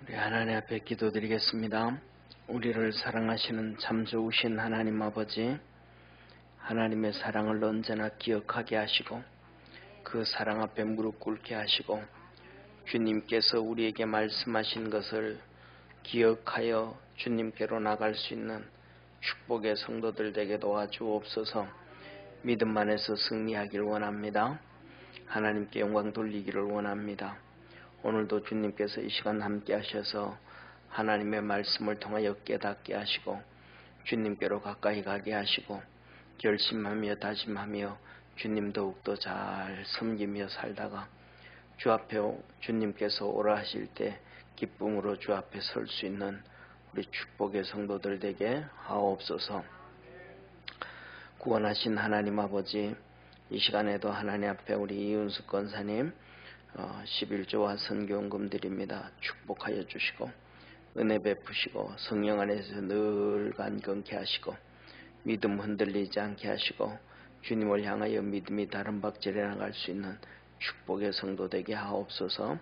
우리 하나님 앞에 기도드리겠습니다. 우리를 사랑하시는 참 좋으신 하나님 아버지, 하나님의 사랑을 언제나 기억하게 하시고 그 사랑 앞에 무릎 꿇게 하시고 주님께서 우리에게 말씀하신 것을 기억하여 주님께로 나갈 수 있는 축복의 성도들 되게 도와주옵소서. 믿음 안에서 승리하기를 원합니다. 하나님께 영광 돌리기를 원합니다. 오늘도 주님께서 이 시간 함께 하셔서 하나님의 말씀을 통하여 깨닫게 하시고 주님께로 가까이 가게 하시고 결심하며 다짐하며 주님 더욱더 잘 섬기며 살다가 주 앞에 주님께서 오라 하실 때 기쁨으로 주 앞에 설 수 있는 우리 축복의 성도들 되게 하옵소서. 구원하신 하나님 아버지, 이 시간에도 하나님 앞에 우리 이윤숙 권사님 11조와 선교원금 드립니다. 축복하여 주시고 은혜 베푸시고 성령 안에서 늘 간경케 하시고 믿음 흔들리지 않게 하시고 주님을 향하여 믿음이 다른 박질해 나갈 수 있는 축복의 성도 되게 하옵소서.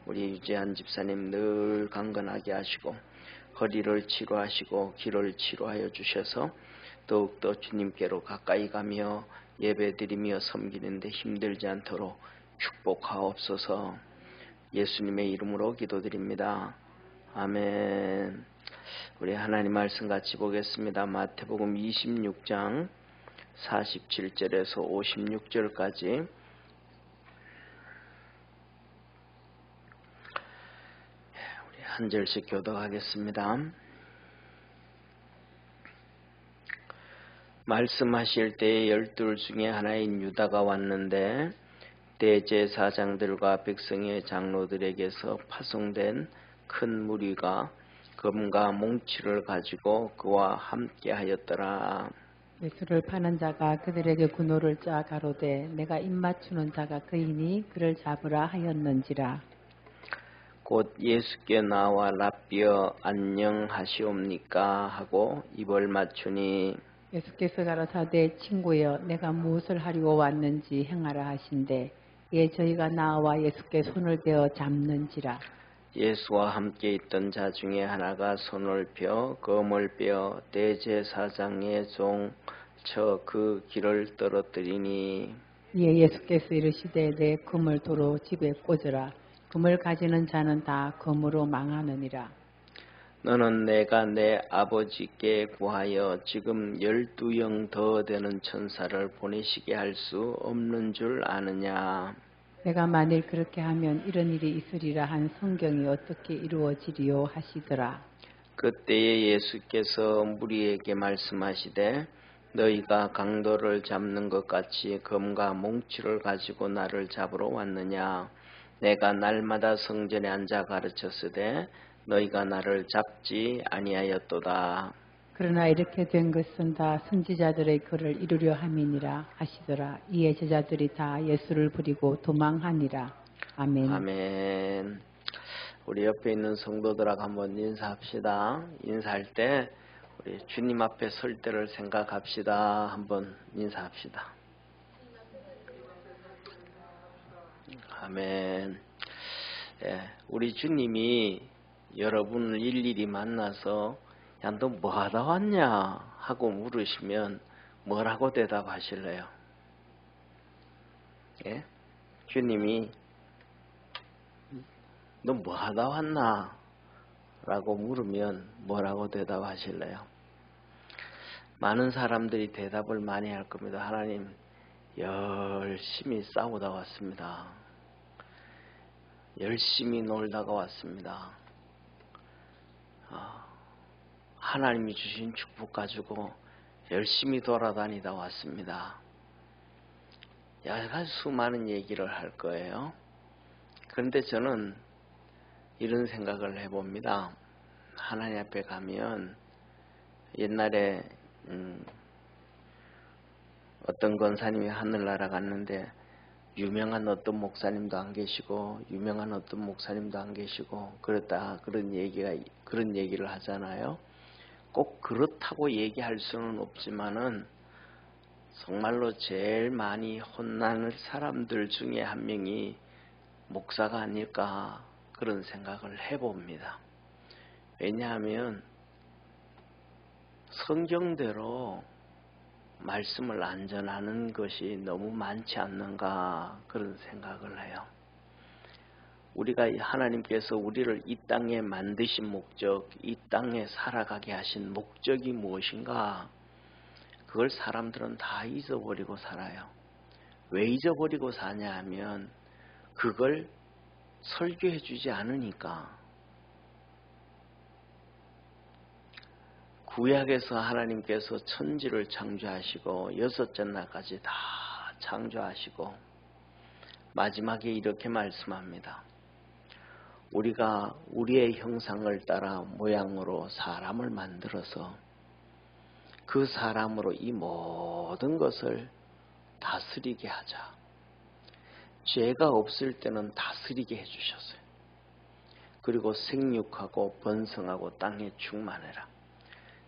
우리 유재한 집사님 늘 강건하게 하시고 허리를 치료하시고 길을 치료하여 주셔서 더욱더 주님께로 가까이 가며 예배드리며 섬기는데 힘들지 않도록 축복하옵소서. 예수님의 이름으로 기도드립니다. 아멘. 우리 하나님 말씀 같이 보겠습니다. 마태복음 26장 47절에서 56절까지 우리 한 절씩 교독하겠습니다. 말씀하실 때에 12 중에 하나인 유다가 왔는데 대제사장들과 백성의 장로들에게서 파송된 큰 무리가 금과 몽치를 가지고 그와 함께 하였더라. 예수를 파는 자가 그들에게 군호를 짜 가로되 내가 입맞추는 자가 그이니 그를 잡으라 하였는지라. 곧 예수께 나와 랍비여 안녕하시옵니까 하고 입을 맞추니 예수께서 가라사대 친구여 내가 무엇을 하려고 왔는지 행하라 하신대 이에 저희가 나와 예수께 손을 베어 잡는지라. 예수와 함께 있던 자 중에 하나가 손을 펴 검을 빼어 대제사장의 종 쳐 그 길을 떨어뜨리니 이에 예수께서 이르시되 내 금을 도로 집에 꽂으라. 금을 가지는 자는 다 금으로 망하느니라. 너는 내가 내 아버지께 구하여 지금 12영 더 되는 천사를 보내시게 할 수 없는 줄 아느냐. 내가 만일 그렇게 하면 이런 일이 있으리라 한 성경이 어떻게 이루어지리요 하시더라. 그때에 예수께서 무리에게 말씀하시되 너희가 강도를 잡는 것 같이 검과 몽치를 가지고 나를 잡으러 왔느냐. 내가 날마다 성전에 앉아 가르쳤으되 너희가 나를 잡지 아니하였도다. 그러나 이렇게 된 것은 다 선지자들의 글을 이루려 함이니라 하시더라. 이에 제자들이 다 예수를 부리고 도망하니라. 아멘. 아멘. 우리 옆에 있는 성도들하고 한번 인사합시다. 인사할 때 우리 주님 앞에 설 때를 생각합시다. 한번 인사합시다. 아멘. 예, 우리 주님이 여러분을 일일이 만나서 야, 너 뭐 하다 왔냐 하고 물으시면 뭐라고 대답하실래요? 예? 주님이 너 뭐 하다 왔나? 라고 물으면 뭐라고 대답하실래요? 많은 사람들이 대답을 많이 할 겁니다. 하나님, 열심히 싸우다 왔습니다. 열심히 놀다가 왔습니다. 하나님이 주신 축복 가지고 열심히 돌아다니다 왔습니다. 여러 가지 수많은 얘기를 할 거예요. 그런데 저는 이런 생각을 해봅니다. 하나님 앞에 가면 옛날에 어떤 권사님이 하늘나라 갔는데 유명한 어떤 목사님도 안 계시고 유명한 어떤 목사님도 안 계시고 그렇다 그런 얘기를 하잖아요. 꼭 그렇다고 얘기할 수는 없지만은 정말로 제일 많이 혼나는 사람들 중에 한 명이 목사가 아닐까 그런 생각을 해봅니다. 왜냐하면 성경대로 말씀을 안 전하는 것이 너무 많지 않는가 그런 생각을 해요. 우리가 하나님께서 우리를 이 땅에 만드신 목적, 이 땅에 살아가게 하신 목적이 무엇인가, 그걸 사람들은 다 잊어버리고 살아요. 왜 잊어버리고 사냐 하면 그걸 설교해 주지 않으니까. 구약에서 하나님께서 천지를 창조하시고 여섯째 날까지 다 창조하시고 마지막에 이렇게 말씀합니다. 우리가 우리의 형상을 따라 모양으로 사람을 만들어서 그 사람으로 이 모든 것을 다스리게 하자. 죄가 없을 때는 다스리게 해주셨어요. 그리고 생육하고 번성하고 땅에 충만해라.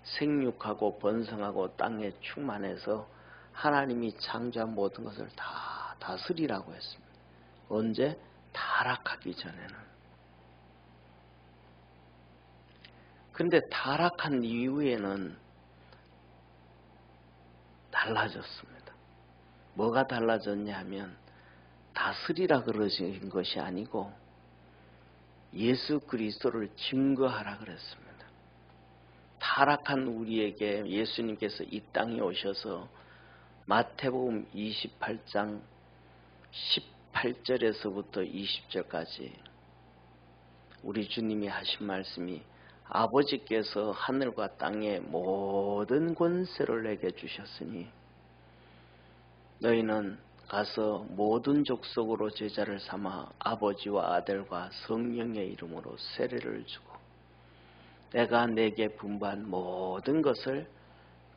생육하고 번성하고 땅에 충만해서 하나님이 창조한 모든 것을 다 다스리라고 했습니다. 언제? 타락하기 전에는. 근데 타락한 이후에는 달라졌습니다. 뭐가 달라졌냐 하면 다스리라 그러신 것이 아니고 예수 그리스도를 증거하라 그랬습니다. 타락한 우리에게 예수님께서 이 땅에 오셔서 마태복음 28장 18절에서부터 20절까지 우리 주님이 하신 말씀이 아버지께서 하늘과 땅의 모든 권세를 내게 주셨으니 너희는 가서 모든 족속으로 제자를 삼아 아버지와 아들과 성령의 이름으로 세례를 주고 내가 내게 분부한 모든 것을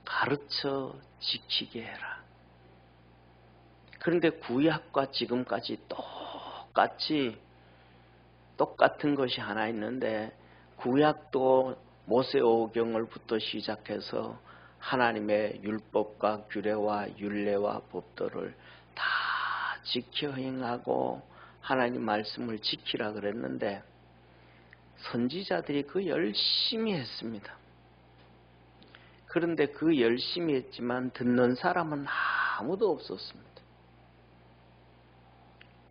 가르쳐 지키게 해라. 그런데 구약과 지금까지 똑같은 것이 하나 있는데 구약도 모세오경을부터 시작해서 하나님의 율법과 규례와 율례와 법도를 다 지켜 행하고 하나님 말씀을 지키라 그랬는데 선지자들이 그 열심히 했습니다. 그런데 그 열심히 했지만 듣는 사람은 아무도 없었습니다.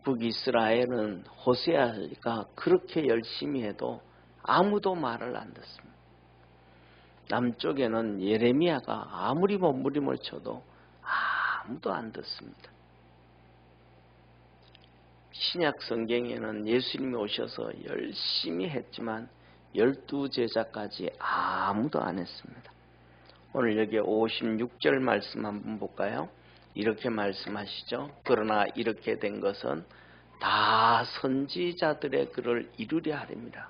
북이스라엘은 호세아가 그렇게 열심히 해도 아무도 말을 안 듣습니다. 남쪽에는 예레미야가 아무리 몸부림을 쳐도 아무도 안 듣습니다. 신약 성경에는 예수님이 오셔서 열심히 했지만 12제자까지 아무도 안 했습니다. 오늘 여기 56절 말씀 한번 볼까요? 이렇게 말씀하시죠. 그러나 이렇게 된 것은 다 선지자들의 글을 이루려 하렵니다.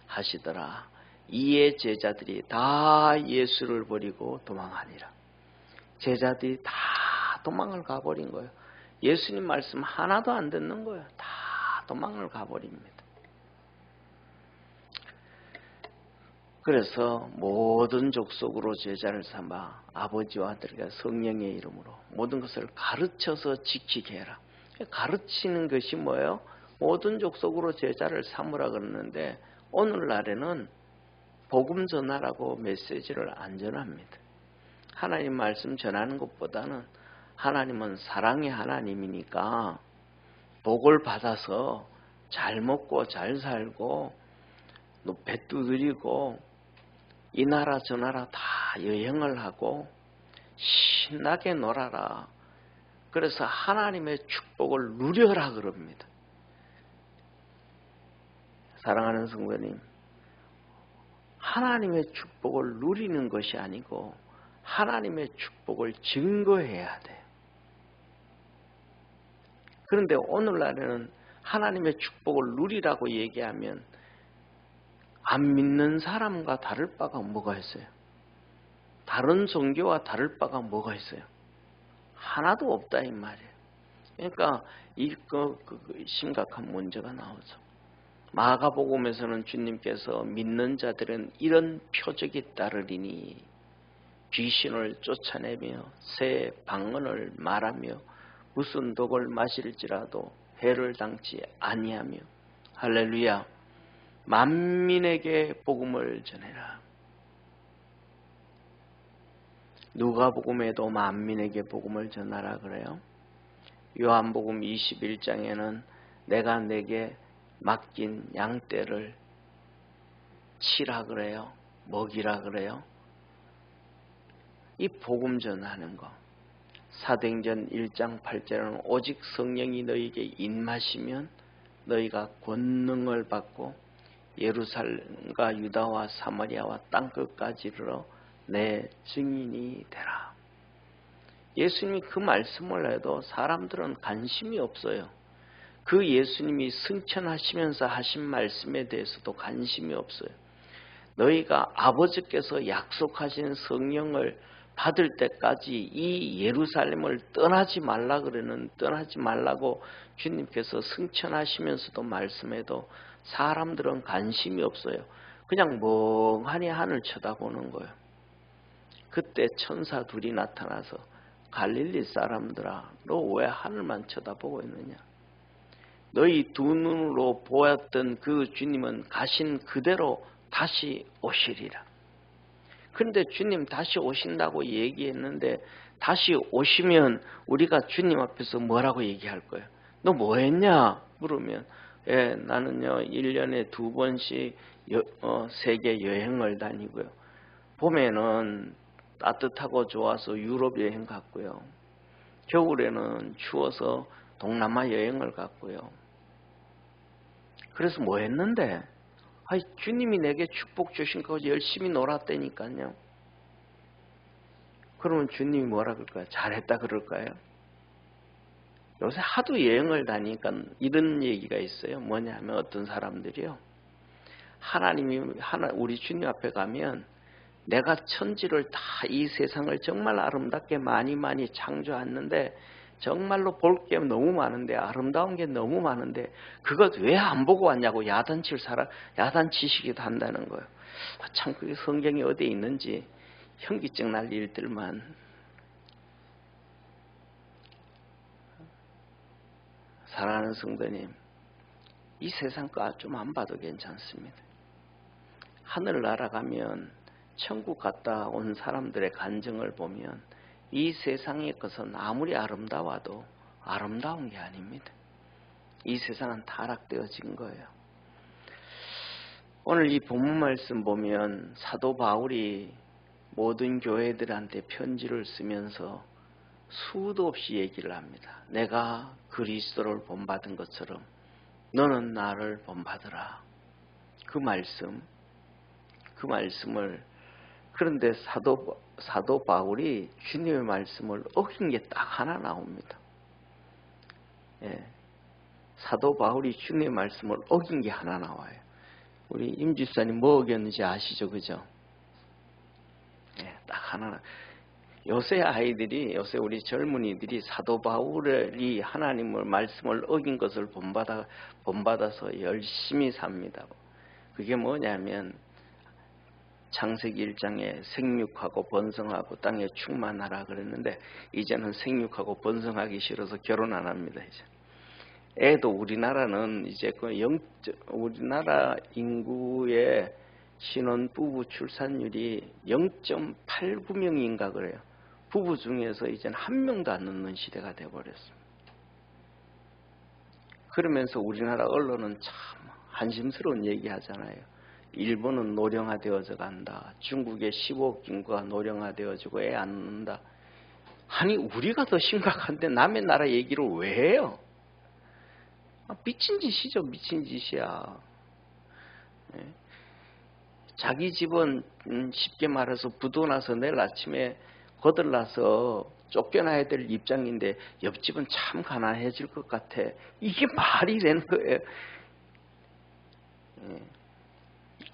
하시더라. 이에 제자들이 다 예수를 버리고 도망하니라. 제자들이 다 도망을 가버린 거예요. 예수님 말씀 하나도 안 듣는 거예요. 다 도망을 가버립니다. 그래서 모든 족속으로 제자를 삼아 아버지와 아들과 성령의 이름으로 모든 것을 가르쳐서 지키게 해라. 가르치는 것이 뭐예요? 모든 족속으로 제자를 삼으라 그러는데 오늘날에는 복음 전하라고 메시지를 안 전합니다. 하나님 말씀 전하는 것보다는 하나님은 사랑의 하나님이니까 복을 받아서 잘 먹고 잘 살고 배 두드리고 이 나라 저 나라 다 여행을 하고 신나게 놀아라. 그래서 하나님의 축복을 누려라 그럽니다. 사랑하는 성도님, 하나님의 축복을 누리는 것이 아니고 하나님의 축복을 증거해야 돼요. 그런데 오늘날에는 하나님의 축복을 누리라고 얘기하면 안 믿는 사람과 다를 바가 뭐가 있어요? 다른 종교와 다를 바가 뭐가 있어요? 하나도 없다 이 말이에요. 그러니까 심각한 문제가 나오죠. 마가복음에서는 주님께서 믿는 자들은 이런 표적이 따르리니 귀신을 쫓아내며 새 방언을 말하며 무슨 독을 마실지라도 해를 당치 아니하며 할렐루야. 만민에게 복음을 전해라. 누가복음에도 만민에게 복음을 전하라 그래요. 요한복음 21장에는 내가 내게 맡긴 양떼를 치라 그래요. 먹이라 그래요. 이 복음 전하는 거. 사도행전 1장 8절에는 오직 성령이 너희에게 임하시면 너희가 권능을 받고 예루살렘과 유다와 사마리아와 땅끝까지 이르러 내 증인이 되라. 예수님이 그 말씀을 해도 사람들은 관심이 없어요. 그 예수님이 승천하시면서 하신 말씀에 대해서도 관심이 없어요. 너희가 아버지께서 약속하신 성령을 받을 때까지 이 예루살렘을 떠나지 말라 그러는 떠나지 말라고 주님께서 승천하시면서도 말씀해도 사람들은 관심이 없어요. 그냥 멍하니 하늘 쳐다보는 거예요. 그때 천사 둘이 나타나서 갈릴리 사람들아, 너 왜 하늘만 쳐다보고 있느냐? 너희 두 눈으로 보았던 그 주님은 가신 그대로 다시 오시리라. 그런데 주님 다시 오신다고 얘기했는데 다시 오시면 우리가 주님 앞에서 뭐라고 얘기할 거예요? 너 뭐 했냐? 물으면 나는요 1년에 2번씩 세계 여행을 다니고요. 봄에는 따뜻하고 좋아서 유럽 여행 갔고요. 겨울에는 추워서 동남아 여행을 갔고요. 그래서 뭐 했는데? 주님이 내게 축복 주신 거 열심히 놀았다니까요. 그러면 주님이 뭐라 그럴까요? 잘했다 그럴까요? 요새 하도 여행을 다니니까 이런 얘기가 있어요. 뭐냐면 어떤 사람들이요. 우리 주님 앞에 가면 내가 천지를 다 이 세상을 정말 아름답게 많이 창조했는데 정말로 볼 게 너무 많은데 아름다운 게 너무 많은데 그것 왜 안 보고 왔냐고 야단치시기도 한다는 거예요. 참 그게 성경이 어디에 있는지 현기증 날 일들만. 사랑하는 성도님, 이 세상 거 좀 안 봐도 괜찮습니다. 하늘 날아가면 천국 갔다 온 사람들의 간증을 보면 이 세상의 것은 아무리 아름다워도 아름다운 게 아닙니다. 이 세상은 타락되어진 거예요. 오늘 이 본문 말씀 보면 사도 바울이 모든 교회들한테 편지를 쓰면서 수도 없이 얘기를 합니다. 내가 그리스도를 본받은 것처럼 너는 나를 본받으라. 그 말씀을 그런데 사도 바울이 주님의 말씀을 어긴 게 딱 하나 나옵니다. 사도 바울이 주님의 말씀을 어긴 게 하나 나와요. 우리 임 집사님 뭐 어겼는지 아시죠? 그죠? 딱 하나. 요새 우리 젊은이들이 사도 바울이 하나님의 말씀을 어긴 것을 본받아서 열심히 삽니다. 그게 뭐냐면 창세기 1장에 생육하고 번성하고 땅에 충만하라 그랬는데 이제는 생육하고 번성하기 싫어서 결혼 안 합니다. 이제 애도 우리나라는 이제 우리나라 인구의 신혼 부부 출산율이 0.89명인가 그래요. 부부 중에서 이제는 한 명도 안 넣는 시대가 돼버렸습니다. 그러면서 우리나라 언론은 참 한심스러운 얘기 하잖아요. 일본은 노령화되어져 간다. 중국의 15억 인구가 노령화되어지고 애 안 낳는다. 아니 우리가 더 심각한데 남의 나라 얘기를 왜 해요? 미친 짓이죠. 미친 짓이야. 자기 집은 쉽게 말해서 부도나서 내일 아침에 거들나서 쫓겨나야 될 입장인데 옆집은 참 가난해질 것 같아. 이게 말이 되는 거예요.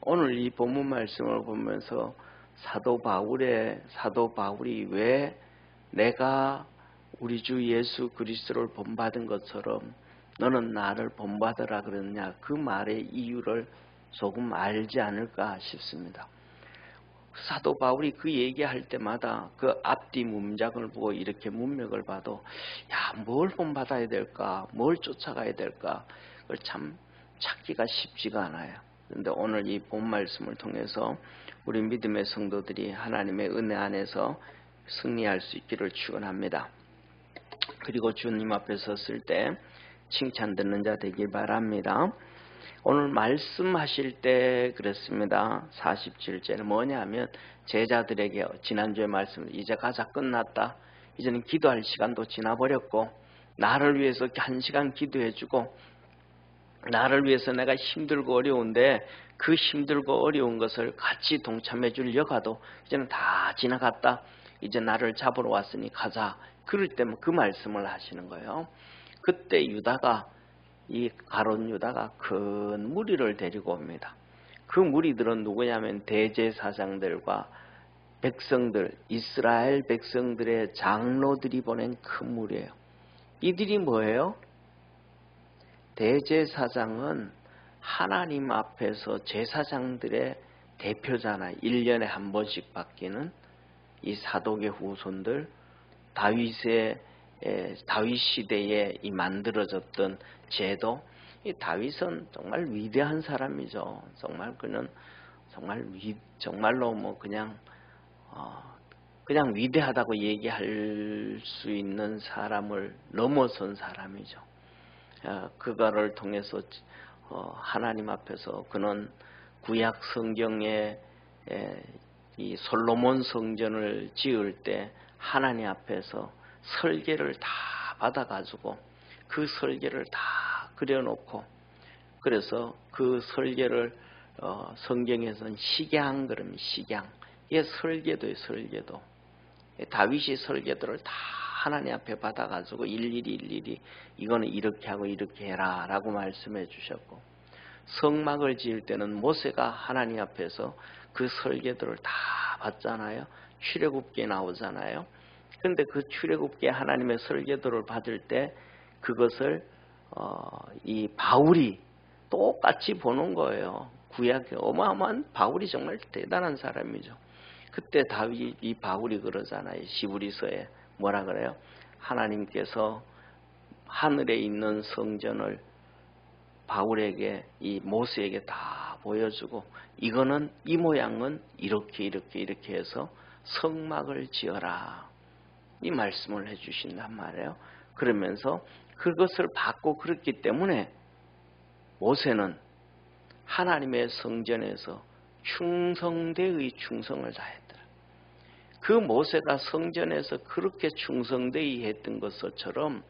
오늘 이 본문 말씀을 보면서 사도 바울이 왜 내가 우리 주 예수 그리스도를 본받은 것처럼 너는 나를 본받으라 그러느냐, 그 말의 이유를 조금 알지 않을까 싶습니다. 사도 바울이 그 얘기할 때마다 그 앞뒤 문장을 보고 이렇게 문맥을 봐도 뭘 본받아야 될까, 뭘 쫓아가야 될까, 그걸 참 찾기가 쉽지가 않아요. 그런데 오늘 이 본 말씀을 통해서 우리 믿음의 성도들이 하나님의 은혜 안에서 승리할 수 있기를 축원합니다. 그리고 주님 앞에 섰을 때 칭찬 듣는 자 되길 바랍니다. 오늘 말씀하실 때 그랬습니다. 47절은 뭐냐면 제자들에게 지난주에 말씀 이제 가자 끝났다. 이제는 기도할 시간도 지나버렸고 나를 위해서 1시간 기도해주고 나를 위해서 내가 힘들고 어려운데 그 힘들고 어려운 것을 같이 동참해줄 여가도 이제는 다 지나갔다. 이제 나를 잡으러 왔으니 가자. 그럴 때면 그 말씀을 하시는 거예요. 그때 유다가 이 가룟 유다가 큰 무리를 데리고 옵니다. 그 무리들은 누구냐면 대제사장들과 백성들, 이스라엘 백성들의 장로들이 보낸 큰 무리예요. 이들이 뭐예요? 대제사장은 하나님 앞에서 제사장들의 대표잖아요. 1년에 한 번씩 바뀌는 이 사독의 후손들, 다윗 시대에 이 만들어졌던 제도. 이 다윗은 정말 위대한 사람이죠. 정말 그는 정말로 뭐 그냥 위대하다고 얘기할 수 있는 사람을 넘어선 사람이죠. 그거를 통해서 하나님 앞에서 그는 구약 성경에 이 솔로몬 성전을 지을 때 하나님 앞에서 설계를 다 받아가지고 그 설계를 다 그려놓고 그래서 그 설계를 성경에서는 식양 그러면 식양 이게 설계도의 설계도 다윗이 설계도를 다 하나님 앞에 받아가지고 일일이 이거는 이렇게 하고 이렇게 해라 라고 말씀해 주셨고 성막을 지을 때는 모세가 하나님 앞에서 그 설계도를 다 받잖아요. 출애굽기에 나오잖아요. 그런데 그 출애굽기에 하나님의 설계도를 받을 때 그것을 이 바울이 똑같이 보는 거예요. 구약에 어마어마한 바울이 정말 대단한 사람이죠. 그때 이 바울이 그러잖아요. 시브리서에 뭐라 그래요? 하나님께서 하늘에 있는 성전을 바울에게 이 모세에게 다 보여주고 이거는 이 모양은 이렇게 해서 성막을 지어라. 이 말씀을 해주신단 말이에요. 그러면서 그것을 받고 그렇기 때문에 모세는 하나님의 성전에서 충성되의 충성을 다했더라. 그 모세가 성전에서 그렇게 충성되이 했던 것처럼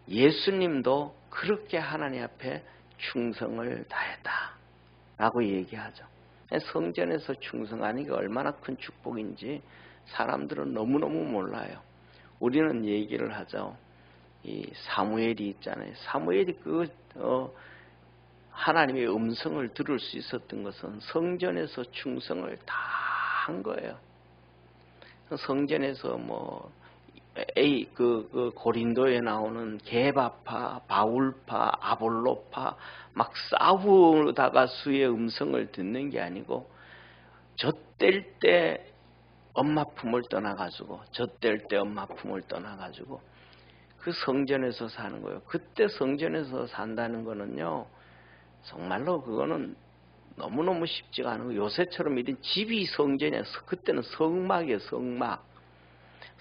예수님도 그렇게 하나님 앞에 충성을 다했다 라고 얘기하죠. 성전에서 충성하는 게 얼마나 큰 축복인지 사람들은 너무너무 몰라요. 우리는 얘기를 하죠. 이 사무엘이 있잖아요. 사무엘이 하나님의 음성을 들을 수 있었던 것은 성전에서 충성을 다 한 거예요. 성전에서 고린도에 나오는 게바파, 바울파, 아볼로파 막 싸우다가 주의 음성을 듣는 게 아니고 젖될 때 엄마 품을 떠나가지고 그 성전에서 사는 거예요. 그때 성전에서 산다는 거는요 정말로 그거는 너무너무 쉽지가 않은 거예요. 요새처럼 이런 집이 성전이었어. 그때는 성막이에요.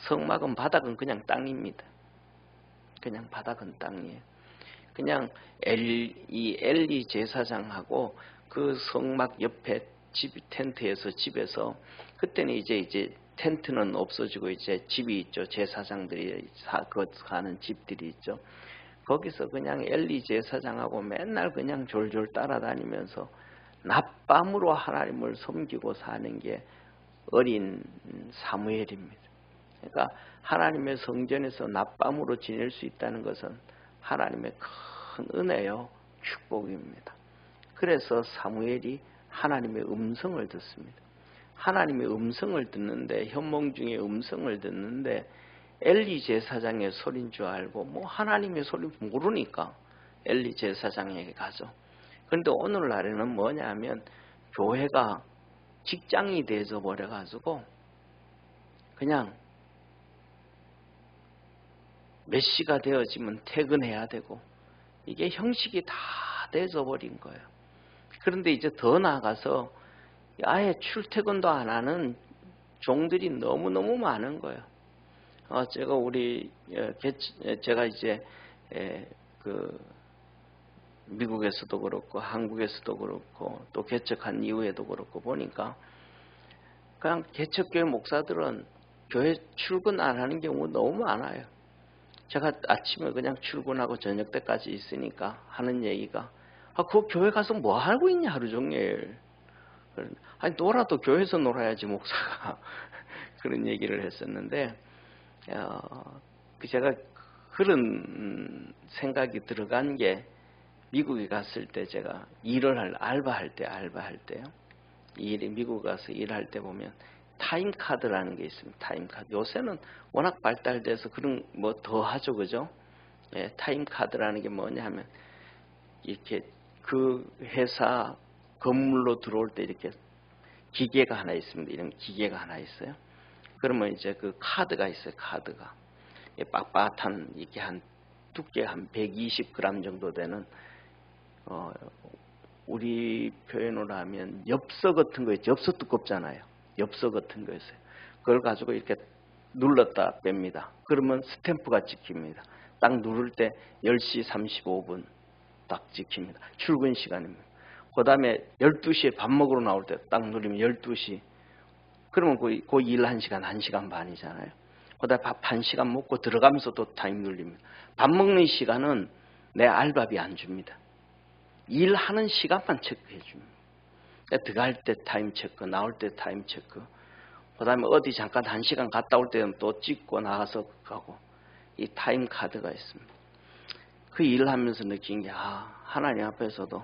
성막은 바닥은 그냥 땅입니다. 그냥 바닥은 땅이에요. 그냥 엘리 제사장하고 그 성막 옆에 집에서 그때는 이제 텐트는 없어지고 이제 집이 있죠. 제사장들이 사는 집들이 있죠. 거기서 그냥 엘리 제사장하고 맨날 그냥 졸졸 따라다니면서 낮밤으로 하나님을 섬기고 사는 게 어린 사무엘입니다. 그러니까 하나님의 성전에서 낮밤으로 지낼 수 있다는 것은 하나님의 큰 은혜요, 축복입니다. 그래서 사무엘이 하나님의 음성을 듣습니다. 하나님의 음성을 듣는데 현몽 중에 음성을 듣는데 엘리 제사장의 소리인 줄 알고 하나님의 소리 모르니까 엘리 제사장에게 가죠. 그런데 오늘날에는 뭐냐면 교회가 직장이 돼서 버려가지고 그냥 몇 시가 되어지면 퇴근해야 되고 이게 형식이 다 돼져 버린 거예요. 그런데 이제 더 나아가서 아예 출퇴근도 안 하는 종들이 너무너무 많은 거예요. 제가 이제 그 미국에서도 그렇고 한국에서도 그렇고 또 개척한 이후에도 그렇고 보니까 그냥 개척교회 목사들은 교회 출근 안 하는 경우 너무 많아요. 제가 아침에 그냥 출근하고 저녁 때까지 있으니까 하는 얘기가 그 교회 가서 뭐 하고 있냐 하루 종일. 아니 놀아도 교회에서 놀아야지 목사가. 그런 얘기를 했었는데 제가 그런 생각이 들어간 게 미국에 갔을 때 제가 알바할 때요. 미국 가서 일할 때 보면 타임카드라는 게 있습니다. 타임카드. 요새는 워낙 발달돼서 그런 뭐 더 하죠, 그죠? 예, 타임카드라는 게 뭐냐 하면 이렇게 그 회사 건물로 들어올 때 이렇게 기계가 하나 있습니다. 이런 기계가 하나 있어요. 그러면 이제 그 카드가 있어요. 카드가 빳빳한 이렇게 한 두께 한 120g 정도 되는 우리 표현으로 하면 엽서 같은 거 있죠. 엽서 두껍잖아요. 엽서 같은 거 있어요. 그걸 가지고 이렇게 눌렀다 뺍니다. 그러면 스탬프가 찍힙니다. 딱 누를 때 10시 35분 딱 찍힙니다. 출근 시간입니다. 그 다음에 12시에 밥 먹으러 나올 때 딱 누르면 12시. 그러면 그 일 1시간, 1시간 반이잖아요. 그 다음에 밥 1시간 먹고 들어가면서 또 타임 눌립니다. 밥 먹는 시간은 내 알바비 안 줍니다. 일하는 시간만 체크해 줍니다. 들어갈 때 타임 체크, 나올 때 타임 체크. 그 다음에 어디 잠깐 1시간 갔다 올 때는 또 찍고 나가서 가고. 이 타임 카드가 있습니다. 그 일을 하면서 느낀 게 하나님 앞에서도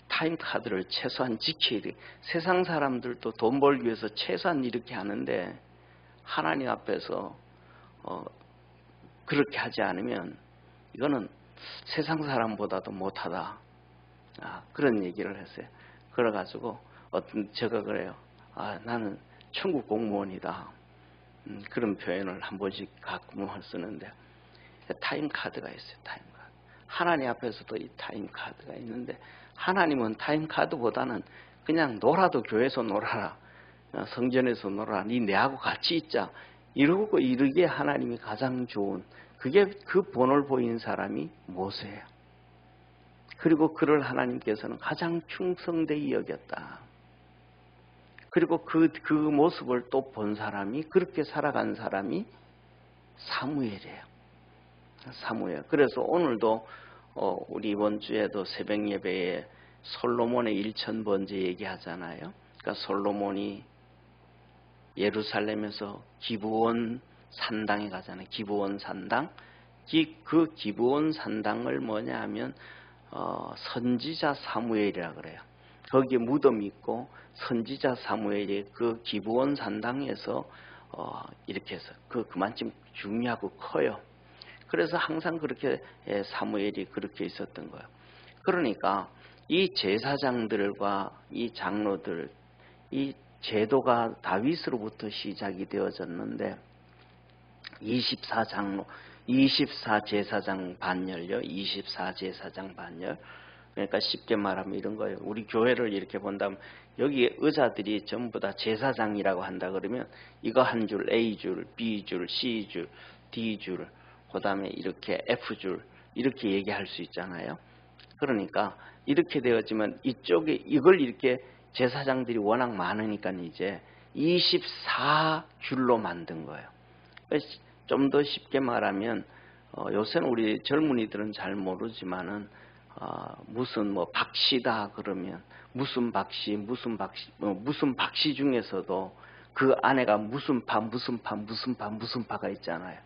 타임 카드를 최소한 지켜야 돼. 세상 사람들도 돈 벌기 위해서 최소한 이렇게 하는데 하나님 앞에서 그렇게 하지 않으면 이거는 세상 사람보다도 못하다. 그런 얘기를 했어요. 그래가지고 제가 그래요. 나는 천국 공무원이다. 그런 표현을 한 번씩 가끔 쓰는데 타임 카드가 있어요. 타임 카드. 하나님 앞에서도 이 타임 카드가 있는데 하나님은 타임 카드보다는 그냥 놀아도 교회에서 놀아라. 성전에서 놀아라. 네 내하고 같이 있자. 이러기에 하나님이 가장 좋은 그게 그 본을 보인 사람이 모세예요. 그리고 그를 하나님께서는 가장 충성되이 여겼다. 그리고 그 모습을 또 본 사람이 그렇게 살아간 사람이 사무엘이에요. 사무엘. 그래서 오늘도 우리 이번 주에도 새벽 예배에 솔로몬의 1000번째 얘기하잖아요. 그러니까 솔로몬이 예루살렘에서 기브온 산당에 가잖아요. 기브온 산당. 그 기브온 산당을 뭐냐 하면 선지자 사무엘이라 그래요. 거기에 무덤이 있고 선지자 사무엘이 그 기브온 산당에서 이렇게 해서 그만큼 중요하고 커요. 그래서 항상 그렇게 사무엘이 그렇게 있었던 거예요. 그러니까 이 제사장들과 이 장로들, 이 제도가 다윗으로부터 시작이 되어졌는데 24장로, 24제사장 반열요. 24제사장 반열. 그러니까 쉽게 말하면 이런 거예요. 우리 교회를 이렇게 본다면 여기 의자들이 전부 다 제사장이라고 한다 그러면 이거 한 줄, A줄, B줄, C줄, D줄, 그 다음에 이렇게 F줄 이렇게 얘기할 수 있잖아요. 그러니까 이렇게 되었지만 이쪽에 이걸 이렇게 제사장들이 워낙 많으니까 이제 24줄로 만든 거예요. 좀 더 쉽게 말하면 요새는 우리 젊은이들은 잘 모르지만은 무슨 뭐 박씨다 그러면 무슨 박씨 중에서도 그 안에가 무슨 파가 있잖아요.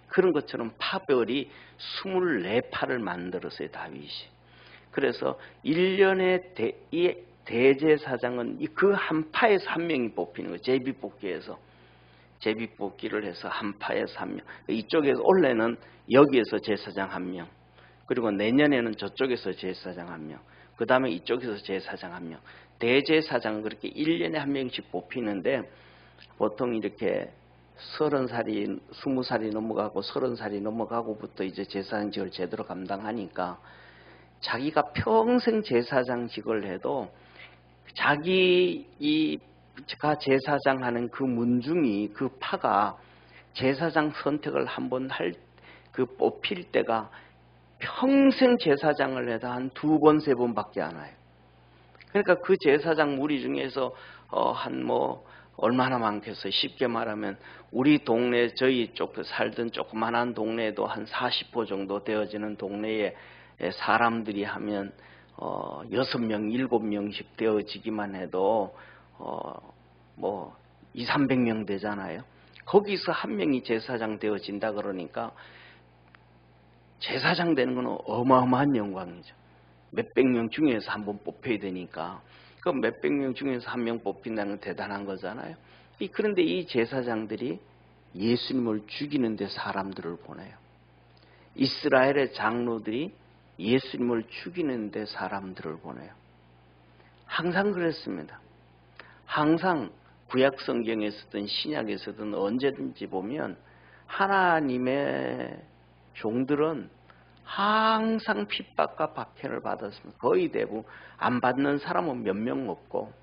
그런 것처럼 파별이 24파를 만들었어요, 다윗이. 그래서 1년에 이 대제사장은 그 한 파에서 한 명이 뽑히는 거예요. 제비뽑기를 해서 한 파에서 한 명. 이쪽에서 올해는 여기에서 제사장 한 명. 그리고 내년에는 저쪽에서 제사장 한 명. 그 다음에 이쪽에서 제사장 한 명. 대제사장은 그렇게 1년에 한 명씩 뽑히는데 보통 이렇게 30살이 20살이 넘어가고 30살이 넘어가고부터 이제 제사장직을 제대로 감당하니까 자기가 평생 제사장직을 해도 자기가 제사장하는 그 문중이, 그 파가 제사장 선택을 한번 뽑힐 때가 평생 제사장을 해도 한 2번, 3번밖에 안 와요. 그러니까 그 제사장 무리 중에서 얼마나 많겠어요. 쉽게 말하면 우리 동네, 저희 쪽 살던 조그만한 동네에도 한 40호 정도 되어지는 동네에 사람들이 하면 6명, 7명씩 되어지기만 해도 200~300명 되잖아요. 거기서 한 명이 제사장 되어진다 그러니까 제사장 되는 건 어마어마한 영광이죠. 몇백 명 중에서 한 번 뽑혀야 되니까 그 몇백 명 중에서 한 명 뽑힌다는 건 대단한 거잖아요. 그런데 이 제사장들이 예수님을 죽이는 데 사람들을 보내요. 이스라엘의 장로들이 예수님을 죽이는 데 사람들을 보내요. 항상 그랬습니다. 항상 구약 성경에서든 신약에서든 언제든지 보면 하나님의 종들은 항상 핍박과 박해를 받았습니다. 거의 대부분 안 받는 사람은 몇 명 없고,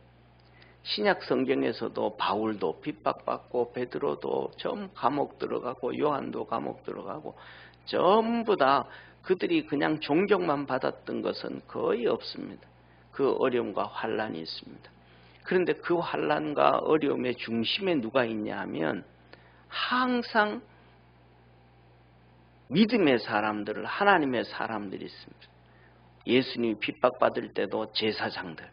신약 성경에서도 바울도 핍박받고 베드로도 전 감옥 들어가고 요한도 감옥 들어가고 전부 다 그들이 그냥 존경만 받았던 것은 거의 없습니다. 그 어려움과 환란이 있습니다. 그런데 그 환란과 어려움의 중심에 누가 있냐 하면 항상 믿음의 사람들, 하나님의 사람들이 있습니다. 예수님이 핍박받을 때도 제사장들,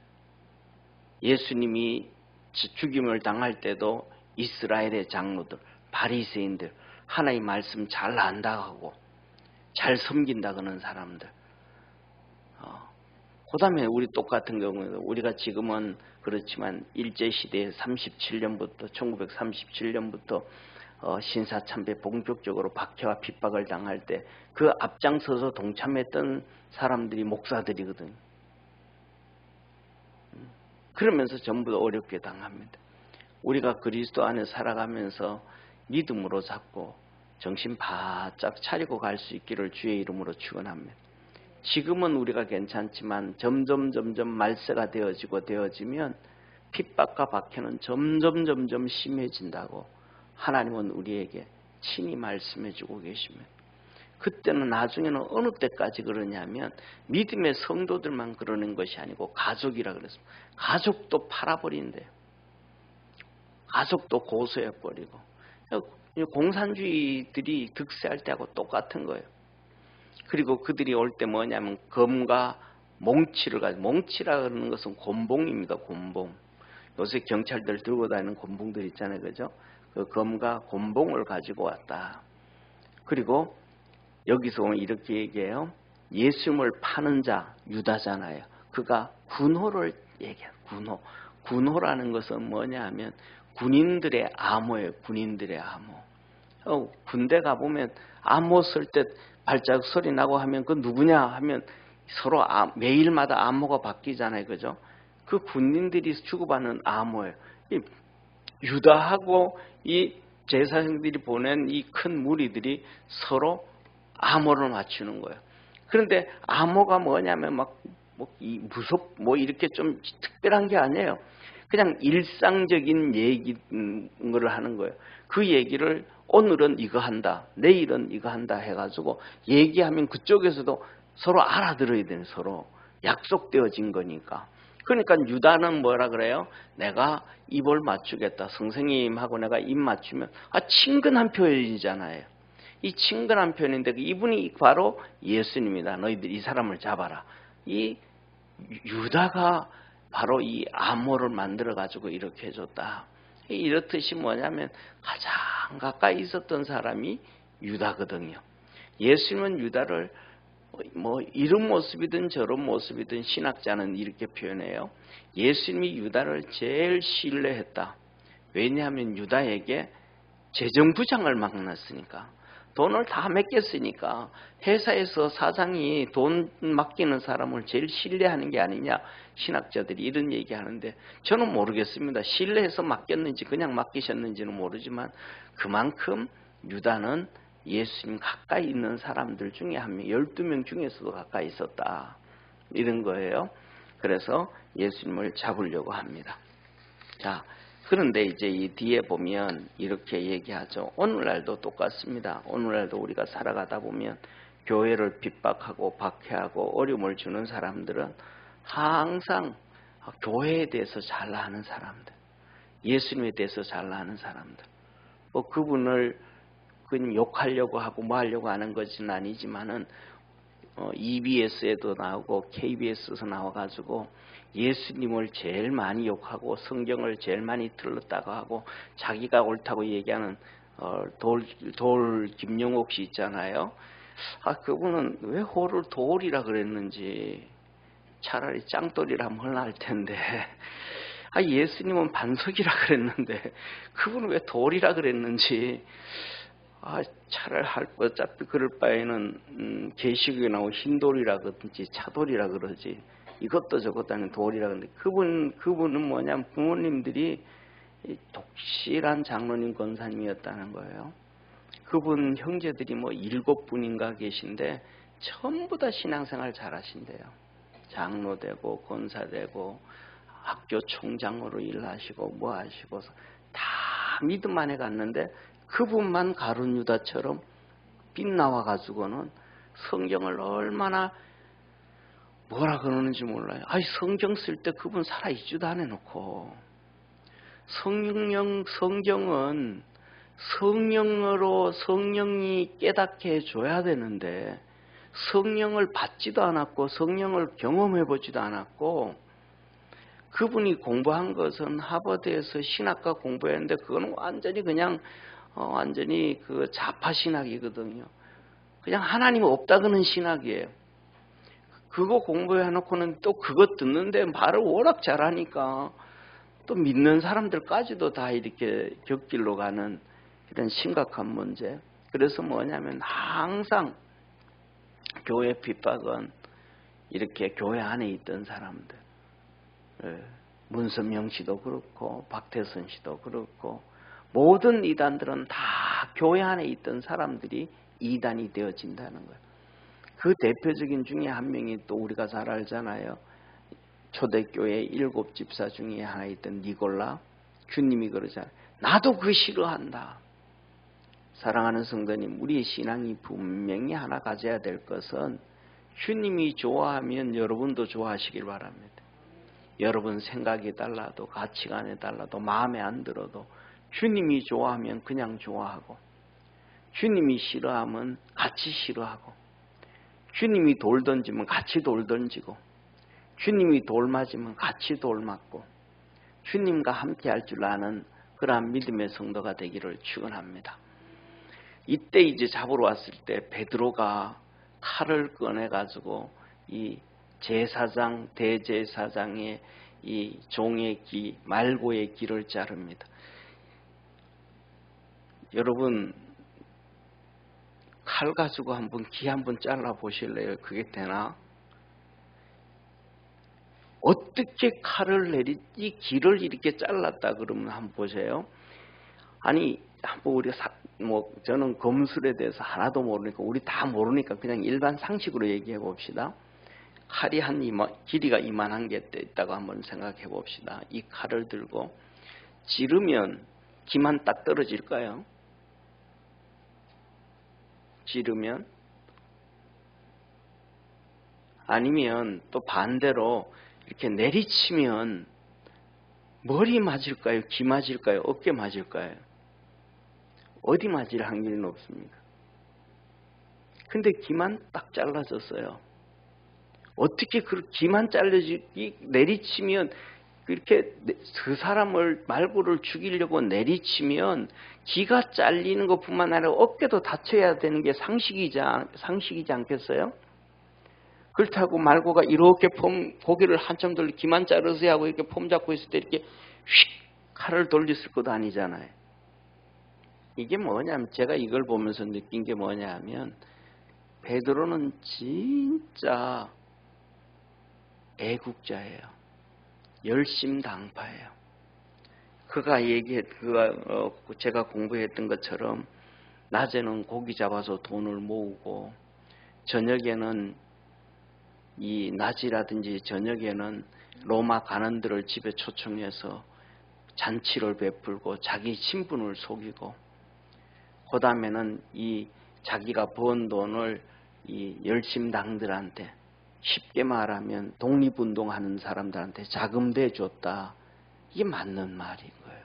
예수님이 죽임을 당할 때도 이스라엘의 장로들, 바리새인들, 하나님 말씀 잘 안다고 잘 섬긴다 그러는 사람들. 그 다음에 우리 똑같은 경우에도 우리가 지금은 그렇지만 일제시대에 1937년부터 신사참배 본격적으로 박해와 핍박을 당할 때 그 앞장서서 동참했던 사람들이 목사들이거든요. 그러면서 전부 다 어렵게 당합니다. 우리가 그리스도 안에 살아가면서 믿음으로 잡고 정신 바짝 차리고 갈 수 있기를 주의 이름으로 축원합니다. 지금은 우리가 괜찮지만 점점 말세가 되어지면 핍박과 박해는 점점 심해진다고 하나님은 우리에게 친히 말씀해주고 계십니다. 그때는 나중에는 어느 때까지 그러냐면 믿음의 성도들만 그러는 것이 아니고 가족이라 그랬습니다. 가족도 팔아버린대요. 가족도 고소해버리고. 공산주의들이 득세할 때하고 똑같은 거예요. 그리고 그들이 올 때 뭐냐면 검과 몽치를 가지고, 몽치라 그러는 것은 곤봉입니다. 곤봉. 요새 경찰들 들고 다니는 곤봉들 있잖아요. 그죠? 그 검과 곤봉을 가지고 왔다. 그리고 여기서 이렇게 얘기해요. 예수님을 파는 자, 유다잖아요. 그가 군호를 얘기해요. 군호라는 것은 뭐냐 하면 군인들의 암호예요. 군인들의 암호. 군대 가보면 암호 쓸 때 발자국 소리 나고 하면 그 누구냐 하면 서로 매일마다 암호가 바뀌잖아요. 그죠? 그 군인들이 주고받는 암호예요. 유다하고 이 제사장들이 보낸 이 큰 무리들이 서로 암호를 맞추는 거예요. 그런데 암호가 뭐냐면 이렇게 좀 특별한 게 아니에요. 그냥 일상적인 얘기를 하는 거예요. 그 얘기를 오늘은 이거 한다, 내일은 이거 한다 해가지고 얘기하면 그쪽에서도 서로 알아들어야 되는, 서로 약속되어진 거니까. 그러니까 유다는 뭐라 그래요? 내가 입을 맞추겠다. 선생님하고 내가 입 맞추면 친근한 표현이잖아요. 이 친근한 표현인데 이분이 바로 예수님이다. 너희들 이 사람을 잡아라. 이 유다가 바로 이 암호를 만들어 가지고 이렇게 해줬다. 이렇듯이 뭐냐면 가장 가까이 있었던 사람이 유다거든요. 예수님은 유다를 이런 모습이든 저런 모습이든 신학자는 이렇게 표현해요. 예수님이 유다를 제일 신뢰했다. 왜냐하면 유다에게 재정부장을 맡겼으니까, 돈을 다 맡겼으니까 회사에서 사장이 돈 맡기는 사람을 제일 신뢰하는 게 아니냐, 신학자들이 이런 얘기하는데 저는 모르겠습니다. 신뢰해서 맡겼는지 그냥 맡기셨는지는 모르지만 그만큼 유다는 예수님 가까이 있는 사람들 중에 한 명, 12명 중에서도 가까이 있었다. 이런 거예요. 그래서 예수님을 잡으려고 합니다. 자, 그런데 이제 이 뒤에 보면 이렇게 얘기하죠. 오늘날도 똑같습니다. 오늘날도 우리가 살아가다 보면 교회를 핍박하고 박해하고 어려움을 주는 사람들은 항상 교회에 대해서 잘 아는 사람들, 예수님에 대해서 잘 아는 사람들, 뭐 그분을 그냥 욕하려고 하고 뭐 하려고 하는 것은 아니지만은 EBS에도 나오고 KBS에서 나와가지고 예수님을 제일 많이 욕하고 성경을 제일 많이 틀렸다고 하고 자기가 옳다고 얘기하는 돌 김용옥 씨 있잖아요. 그분은 왜 호를 돌이라 그랬는지 차라리 짱돌이라 하면 헐날 텐데 예수님은 반석이라 그랬는데 그분은 왜 돌이라 그랬는지 차라리 어차피 그럴 바에는 계시록에 나온 흰돌이라 그러든지 차돌이라 그러지 이것도 저것도 아닌 돌이라 그러는데 그분은 뭐냐면 부모님들이 독실한 장로님 권사님이었다는 거예요. 그분 형제들이 뭐 7분인가 계신데 전부 다 신앙생활 잘 하신대요. 장로 되고 권사 되고 학교 총장으로 일하시고 뭐 하시고 다 믿음 안에 갔는데 그분만 가룟 유다처럼 빛나와 가지고는 성경을 얼마나 뭐라 그러는지 몰라요. 성경 쓸 때 그분 살아있지도 않아 놓고 성경은 성령으로 성령이 깨닫게 해줘야 되는데 성령을 받지도 않았고 성령을 경험해보지도 않았고 그분이 공부한 것은 하버드에서 신학과 공부했는데 그건 완전히 그냥 완전히 그 좌파 신학이거든요. 그냥 하나님 없다그는 신학이에요. 그거 공부해놓고는 또 그거 듣는데 말을 워낙 잘하니까 또 믿는 사람들까지도 다 이렇게 격길로 가는 이런 심각한 문제. 그래서 뭐냐면 항상 교회 핍박은 이렇게 교회 안에 있던 사람들, 문선명 씨도 그렇고 박태선 씨도 그렇고 모든 이단들은 다 교회 안에 있던 사람들이 이단이 되어진다는 거예요. 그 대표적인 중에 한 명이 또 우리가 잘 알잖아요. 초대교회 7 집사 중에 하나 있던 니골라. 주님이 그러잖아요. 나도 그 싫어한다. 사랑하는 성도님, 우리의 신앙이 분명히 하나 가져야 될 것은 주님이 좋아하면 여러분도 좋아하시길 바랍니다. 여러분 생각이 달라도 가치관이 달라도 마음에 안 들어도 주님이 좋아하면 그냥 좋아하고 주님이 싫어하면 같이 싫어하고 주님이 돌 던지면 같이 돌 던지고 주님이 돌 맞으면 같이 돌 맞고 주님과 함께 할 줄 아는 그러한 믿음의 성도가 되기를 축원합니다. 이때 이제 잡으러 왔을 때 베드로가 칼을 꺼내가지고 이 제사장 대제사장의 이 종의 귀 말고의 귀를 자릅니다. 여러분 칼 가지고 한번 귀 한번 잘라 보실래요? 그게 되나? 어떻게 칼을 이 귀를 이렇게 잘랐다 그러면 한번 보세요. 아니 한번 우리가 저는 검술에 대해서 하나도 모르니까 우리 다 모르니까 그냥 일반 상식으로 얘기해 봅시다. 칼이 길이가 이만한 게 있다고 한번 생각해 봅시다. 이 칼을 들고 찌르면 귀만 딱 떨어질까요? 찌르면? 아니면 또 반대로 이렇게 내리치면 머리 맞을까요? 귀 맞을까요? 어깨 맞을까요? 어디 맞을 확률이 높습니까? 근데 귀만 딱 잘라졌어요. 어떻게 그 귀만 내리치면 이렇게 그 사람을 말고를 죽이려고 내리치면 귀가 잘리는 것뿐만 아니라 어깨도 다쳐야 되는 게 상식이지 않겠어요? 그렇다고 말고가 이렇게 고개를 한참 돌려 귀만 자르세요 하고 이렇게 폼 잡고 있을 때 이렇게 휙 칼을 돌렸을 것도 아니잖아요. 이게 뭐냐면 제가 이걸 보면서 느낀 게 뭐냐 하면 베드로는 진짜 애국자예요. 열심당파예요. 제가 공부했던 것처럼 낮에는 고기 잡아서 돈을 모으고 저녁에는 이 낮이라든지 저녁에는 로마 관원들을 집에 초청해서 잔치를 베풀고 자기 신분을 속이고, 그 다음에는 이 자기가 번 돈을 이 열심당들한테, 쉽게 말하면 독립운동하는 사람들한테 자금대 줬다. 이게 맞는 말인 거예요.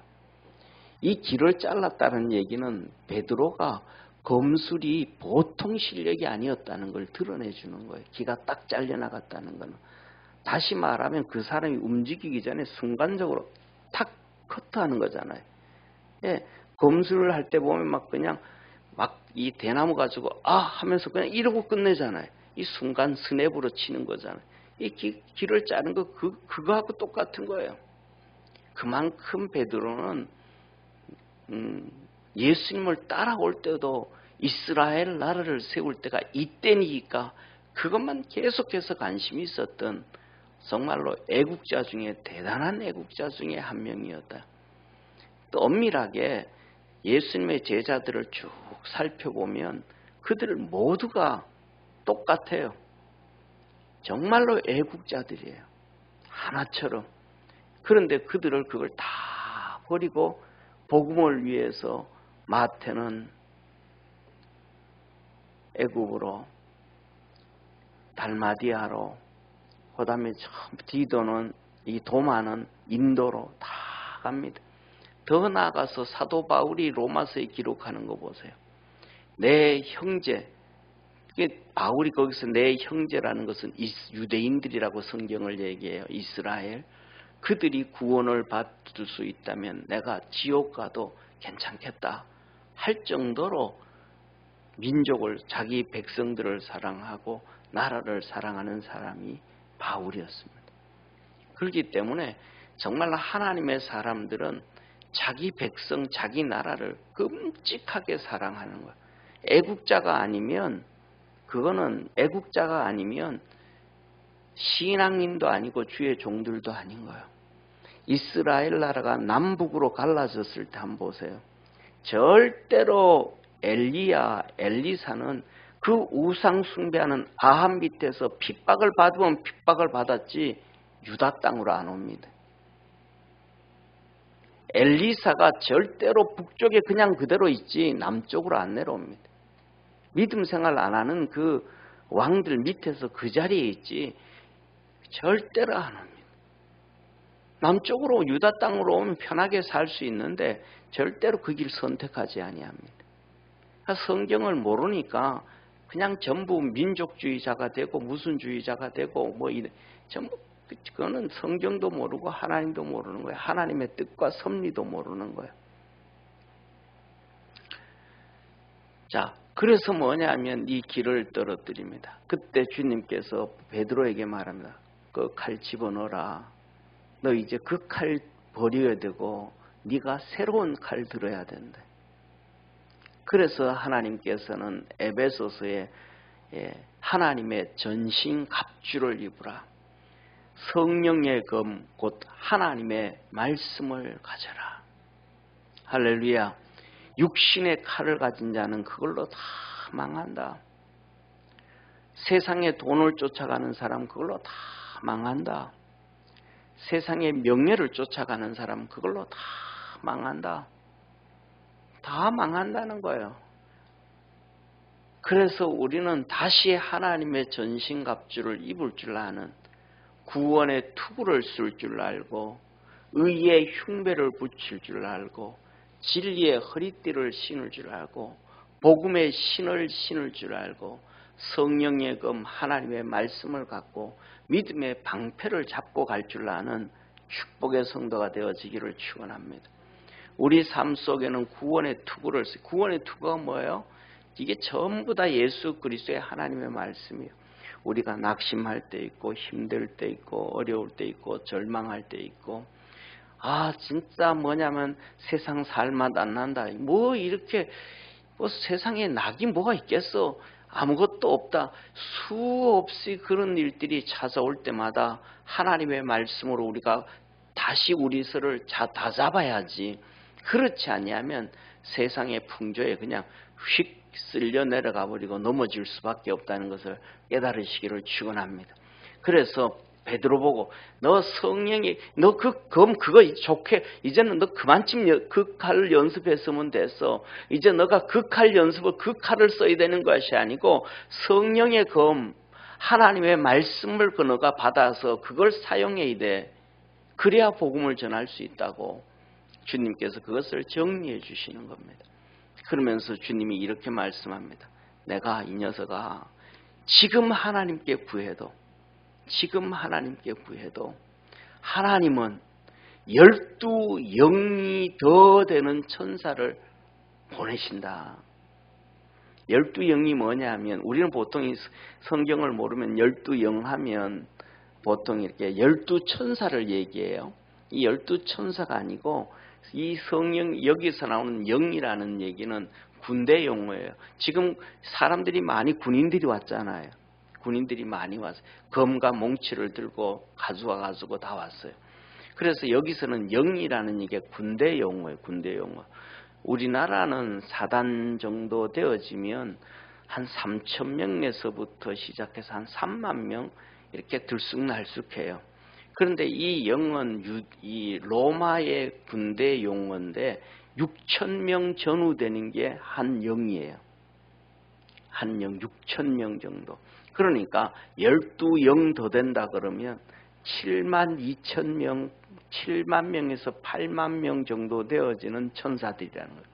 이 길을 잘랐다는 얘기는 베드로가 검술이 보통 실력이 아니었다는 걸 드러내주는 거예요. 기가 딱 잘려나갔다는 거는. 다시 말하면 그 사람이 움직이기 전에 순간적으로 탁 커트하는 거잖아요. 예, 검술을 할 때 보면 막 그냥 막 이 대나무 가지고 하면서 그냥 이러고 끝내잖아요. 이 순간 스냅으로 치는 거잖아요. 이 길을 자른 거 그거하고 똑같은 거예요. 그만큼 베드로는 예수님을 따라올 때도 이스라엘 나라를 세울 때가 이때니까 그것만 계속해서 관심이 있었던 정말로 애국자 중에 대단한 애국자 중에 한 명이었다. 또 엄밀하게 예수님의 제자들을 쭉 살펴보면 그들 모두가 똑같아요. 정말로 애국자들이에요. 하나처럼. 그런데 그걸 다 버리고 복음을 위해서 마태는 애굽으로, 달마디아로, 그 다음에 디도는, 이 도마는 인도로 다 갑니다. 더 나아가서 사도 바울이 로마서에 기록하는 거 보세요. 내 형제, 바울이 거기서 내 형제라는 것은 유대인들이라고 성경을 얘기해요. 이스라엘. 그들이 구원을 받을 수 있다면 내가 지옥 가도 괜찮겠다 할 정도로 민족을, 자기 백성들을 사랑하고 나라를 사랑하는 사람이 바울이었습니다. 그렇기 때문에 정말 하나님의 사람들은 자기 백성, 자기 나라를 끔찍하게 사랑하는 거예요. 애국자가 아니면, 그거는 애국자가 아니면 신앙인도 아니고 주의 종들도 아닌 거예요. 이스라엘 나라가 남북으로 갈라졌을 때 한번 보세요. 절대로 엘리사는 그 우상 숭배하는 아합 밑에서 핍박을 받으면 핍박을 받았지 유다 땅으로 안 옵니다. 엘리사가 절대로 북쪽에 그냥 그대로 있지 남쪽으로 안 내려옵니다. 믿음 생활 안 하는 그 왕들 밑에서 그 자리에 있지 절대로 안 옵니다. 남쪽으로 유다 땅으로 오면 편하게 살 수 있는데 절대로 그 길 선택하지 아니합니다. 성경을 모르니까 그냥 전부 민족주의자가 되고 무슨주의자가 되고 뭐 이래, 전부 그거는 성경도 모르고 하나님도 모르는 거예요. 하나님의 뜻과 섭리도 모르는 거예요. 자, 그래서 뭐냐면 이 길을 떨어뜨립니다. 그때 주님께서 베드로에게 말합니다. 그 칼 집어넣어라. 너 이제 그 칼 버려야 되고 네가 새로운 칼 들어야 된다. 그래서 하나님께서는 에베소서에 하나님의 전신 갑주를 입으라. 성령의 검 곧 하나님의 말씀을 가져라. 할렐루야. 육신의 칼을 가진 자는 그걸로 다 망한다. 세상의 돈을 쫓아가는 사람 그걸로 다 망한다. 세상의 명예를 쫓아가는 사람 그걸로 다 망한다. 다 망한다는 거예요. 그래서 우리는 다시 하나님의 전신갑주를 입을 줄 아는, 구원의 투구를 쓸 줄 알고 의의 흉배를 붙일 줄 알고 진리의 허리띠를 신을 줄 알고 복음의 신을 신을 줄 알고 성령의 검 하나님의 말씀을 갖고 믿음의 방패를 잡고 갈 줄 아는 축복의 성도가 되어지기를 축원합니다. 우리 삶 속에는 구원의 투구를 쓰. 구원의 투구가 뭐예요? 이게 전부 다 예수 그리스도의 하나님의 말씀이에요. 우리가 낙심할 때 있고 힘들 때 있고 어려울 때 있고 절망할 때 있고 진짜 뭐냐면 세상 살맛 안 난다. 뭐 이렇게 세상에 낙이 뭐가 있겠어. 아무것도 없다. 수없이 그런 일들이 찾아올 때마다 하나님의 말씀으로 우리가 다시 우리 서를 다 잡아야지. 그렇지 아니하면 세상의 풍조에 그냥 휙 쓸려 내려가 버리고 넘어질 수밖에 없다는 것을 깨달으시기를 축원합니다. 그래서 베드로 보고 너 성령이 너 그거 좋게 이제는 너 그만쯤 그 칼을 연습했으면 됐어. 이제 너가 그 칼 연습을 그 칼을 써야 되는 것이 아니고 성령의 검 하나님의 말씀을 너가 받아서 그걸 사용해야 돼. 그래야 복음을 전할 수 있다고 주님께서 그것을 정리해 주시는 겁니다. 그러면서 주님이 이렇게 말씀합니다. 내가 이 녀석아 지금 하나님께 구해도 하나님은 12영이 더 되는 천사를 보내신다. 12영이 뭐냐면 우리는 보통 성경을 모르면 12영 하면 보통 이렇게 12천사를 얘기해요. 이 12천사가 아니고 이 성령 여기서 나오는 영이라는 얘기는 군대 용어예요. 지금 사람들이 군인들이 왔잖아요. 군인들이 많이 왔어요. 검과 몽치를 들고 가지고 다 왔어요. 그래서 여기서는 영이라는 이게 군대 용어예요. 군대 용어. 우리나라는 4단 정도 되어지면 한 3,000명에서부터 시작해서 한 3만 명 이렇게 들쑥날쑥해요. 그런데 이 영은 이 로마의 군대 용어인데 6,000명 전후되는 게 한 영이에요. 한 영 6,000명 정도. 그러니까 12영 더 된다 그러면 7만 2천 명, 7만 명에서 8만 명 정도 되어지는 천사들이라는 거예요.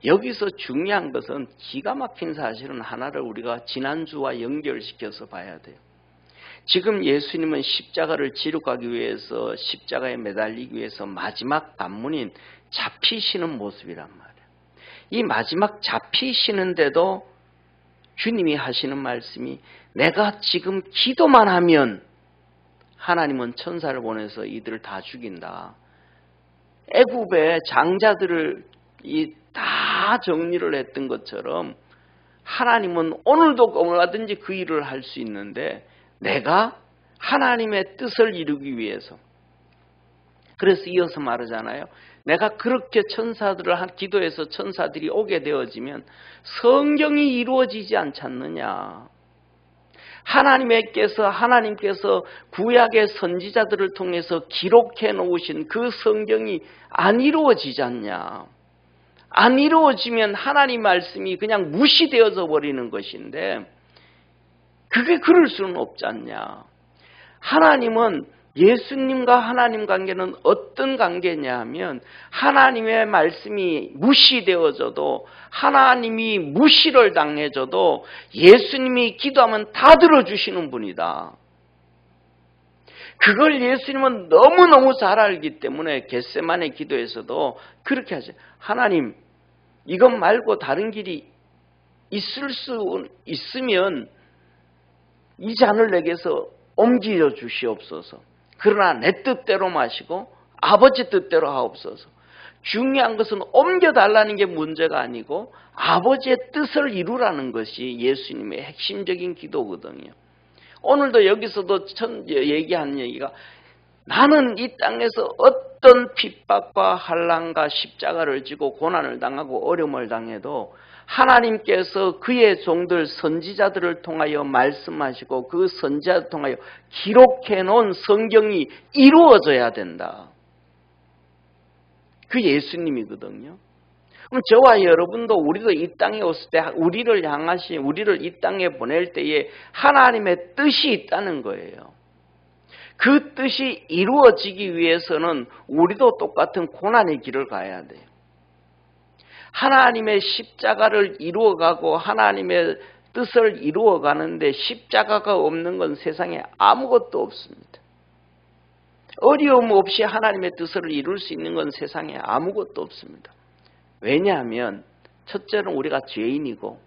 여기서 중요한 것은 기가 막힌 사실은 하나를 우리가 지난주와 연결시켜서 봐야 돼요. 지금 예수님은 십자가를 지러 가기 위해서 십자가에 매달리기 위해서 마지막 관문인 잡히시는 모습이란 말이에요. 이 마지막 잡히시는데도 주님이 하시는 말씀이 내가 지금 기도만 하면 하나님은 천사를 보내서 이들을 다 죽인다. 애굽의 장자들을 다 정리를 했던 것처럼 하나님은 오늘도 얼마든지 그 일을 할 수 있는데 내가 하나님의 뜻을 이루기 위해서 그래서 이어서 말하잖아요. 내가 그렇게 천사들을 기도해서 천사들이 오게 되어지면 성경이 이루어지지 않지 않느냐. 하나님께서 구약의 선지자들을 통해서 기록해 놓으신 그 성경이 안 이루어지지 않냐. 안 이루어지면 하나님 말씀이 그냥 무시되어져 버리는 것인데 그게 그럴 수는 없지 않냐. 하나님은 예수님과 하나님 관계는 어떤 관계냐 하면 하나님의 말씀이 무시되어져도 하나님이 무시를 당해져도 예수님이 기도하면 다 들어주시는 분이다. 그걸 예수님은 너무너무 잘 알기 때문에 겟세마네 기도에서도 그렇게 하죠. 하나님 이것 말고 다른 길이 있을 수 있으면 이 잔을 내게서 옮겨 주시옵소서. 그러나 내 뜻대로 마시고 아버지 뜻대로 하옵소서. 중요한 것은 옮겨달라는 게 문제가 아니고 아버지의 뜻을 이루라는 것이 예수님의 핵심적인 기도거든요. 오늘도 여기서도 얘기한 얘기가 나는 이 땅에서 어떤 핍박과 환난과 십자가를 지고 고난을 당하고 어려움을 당해도 하나님께서 그의 종들 선지자들을 통하여 말씀하시고 그 선지자를 통하여 기록해 놓은 성경이 이루어져야 된다. 그 예수님이거든요. 그럼 저와 여러분도 우리도 이 땅에 왔을 때 우리를 이 땅에 보낼 때에 하나님의 뜻이 있다는 거예요. 그 뜻이 이루어지기 위해서는 우리도 똑같은 고난의 길을 가야 돼요. 하나님의 십자가를 이루어가고 하나님의 뜻을 이루어가는데 십자가가 없는 건 세상에 아무것도 없습니다. 어려움 없이 하나님의 뜻을 이룰 수 있는 건 세상에 아무것도 없습니다. 왜냐하면 첫째는 우리가 죄인이고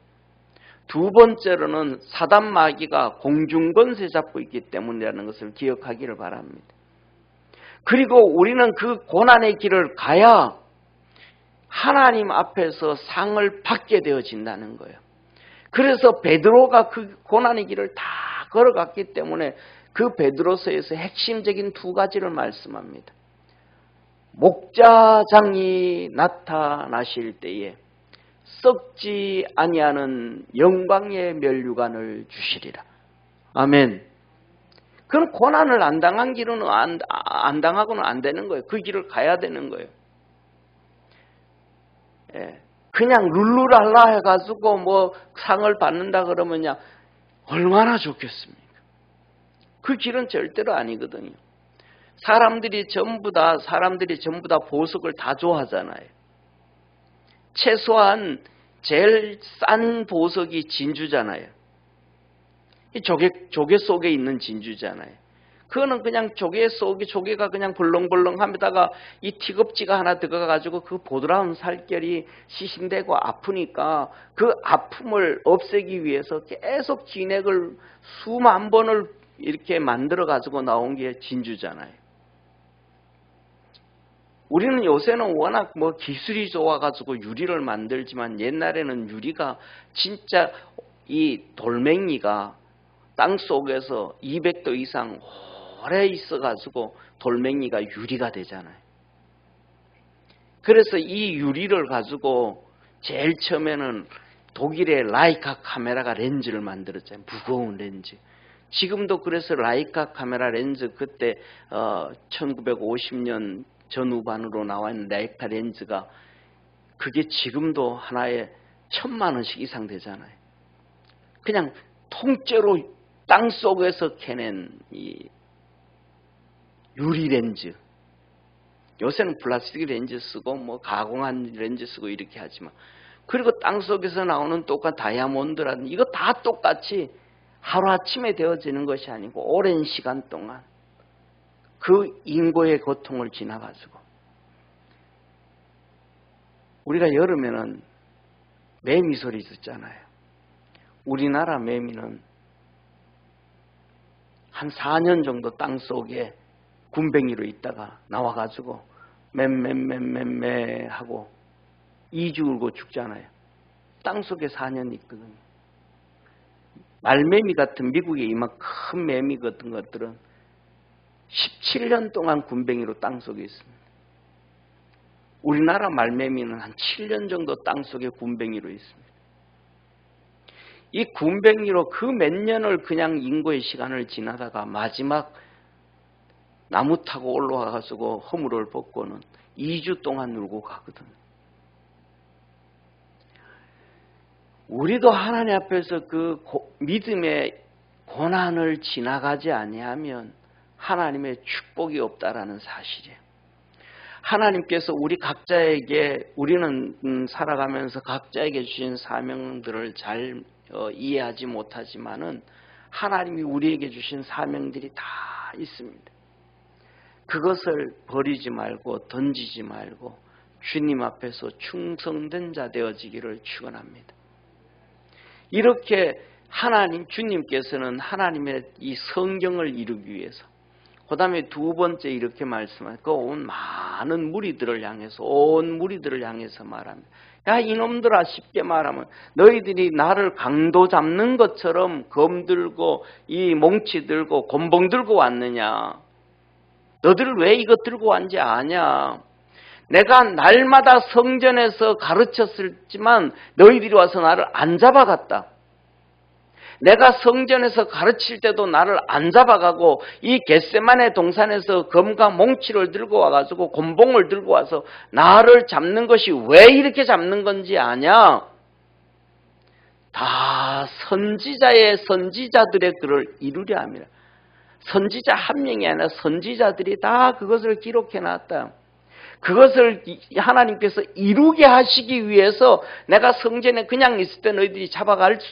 두 번째로는 사단 마귀가 공중권세 잡고 있기 때문이라는 것을 기억하기를 바랍니다. 그리고 우리는 그 고난의 길을 가야 하나님 앞에서 상을 받게 되어진다는 거예요. 그래서 베드로가 그 고난의 길을 다 걸어갔기 때문에 그 베드로서에서 핵심적인 두 가지를 말씀합니다. 목자장이 나타나실 때에 썩지 아니하는 영광의 면류관을 주시리라. 아멘. 그럼 고난을 안 당한 길은 안 당하고는 안 되는 거예요. 그 길을 가야 되는 거예요. 예. 그냥 룰루랄라 해가지고 뭐 상을 받는다 그러면야 얼마나 좋겠습니까? 그 길은 절대로 아니거든요. 사람들이 전부 다 보석을 다 좋아하잖아요. 최소한 제일 싼 보석이 진주잖아요. 이 조개 속에 있는 진주잖아요. 그거는 그냥 조개가 그냥 벌렁벌렁하다가 이 티겁지가 하나 들어가가지고 그 보드라운 살결이 시신되고 아프니까 그 아픔을 없애기 위해서 계속 진액을 수만 번을 이렇게 만들어가지고 나온 게 진주잖아요. 우리는 요새는 워낙 뭐 기술이 좋아가지고 유리를 만들지만 옛날에는 유리가 진짜 이 돌멩이가 땅 속에서 200도 이상 오래 있어가지고 돌멩이가 유리가 되잖아요. 그래서 이 유리를 가지고 제일 처음에는 독일의 라이카 카메라가 렌즈를 만들었잖아요. 무거운 렌즈. 지금도 그래서 라이카 카메라 렌즈 그때 1950년 전후반으로 나와 있는 라이카 렌즈가 그게 지금도 하나에 1000만 원씩 이상 되잖아요. 그냥 통째로 땅 속에서 캐낸 이 유리 렌즈. 요새는 플라스틱 렌즈 쓰고 뭐 가공한 렌즈 쓰고 이렇게 하지만 그리고 땅 속에서 나오는 똑같은 다이아몬드라든지 이거 다 똑같이 하루아침에 되어지는 것이 아니고 오랜 시간 동안 그 인고의 고통을 지나가지고 우리가 여름에는 매미 소리 듣잖아요. 우리나라 매미는 한 4년 정도 땅 속에 군뱅이로 있다가 나와가지고 맴 하고 2주 울고 죽잖아요. 땅 속에 4년 있거든요. 말매미 같은 미국의 이만 큰 매미 같은 것들은 17년 동안 군뱅이로 땅 속에 있습니다. 우리나라 말매미는 한 7년 정도 땅 속에 군뱅이로 있습니다. 이 군뱅이로 그 몇 년을 그냥 인고의 시간을 지나다가 마지막 나무 타고 올라와가지고 허물을 벗고는 2주 동안 놀고 가거든. 우리도 하나님 앞에서 그 믿음의 고난을 지나가지 아니하면 하나님의 축복이 없다라는 사실이에요. 하나님께서 우리 각자에게 우리는 살아가면서 각자에게 주신 사명들을 잘 이해하지 못하지만은 하나님이 우리에게 주신 사명들이 다 있습니다. 그것을 버리지 말고 던지지 말고 주님 앞에서 충성된 자 되어지기를 축원합니다. 이렇게 주님께서는 하나님의 이 성경을 이루기 위해서 그 다음에 두 번째 이렇게 말씀하니까 온 많은 무리들을 향해서 말합니다. 야 이놈들아 쉽게 말하면 너희들이 나를 강도 잡는 것처럼 검 들고 이 몽치 들고 곤봉 들고 왔느냐. 너들 왜 이것 들고 왔는지 아냐. 내가 날마다 성전에서 가르쳤지만 너희들이 와서 나를 안 잡아갔다. 내가 성전에서 가르칠 때도 나를 안 잡아가고 이 겟세마네 동산에서 검과 몽치를 들고 와가지고 곤봉을 들고 와서 나를 잡는 것이 왜 이렇게 잡는 건지 아냐? 다 선지자들의 글을 이루려 합니다. 선지자 한 명이 아니라 선지자들이 다 그것을 기록해놨다. 그것을 하나님께서 이루게 하시기 위해서 내가 성전에 그냥 있을 때 너희들이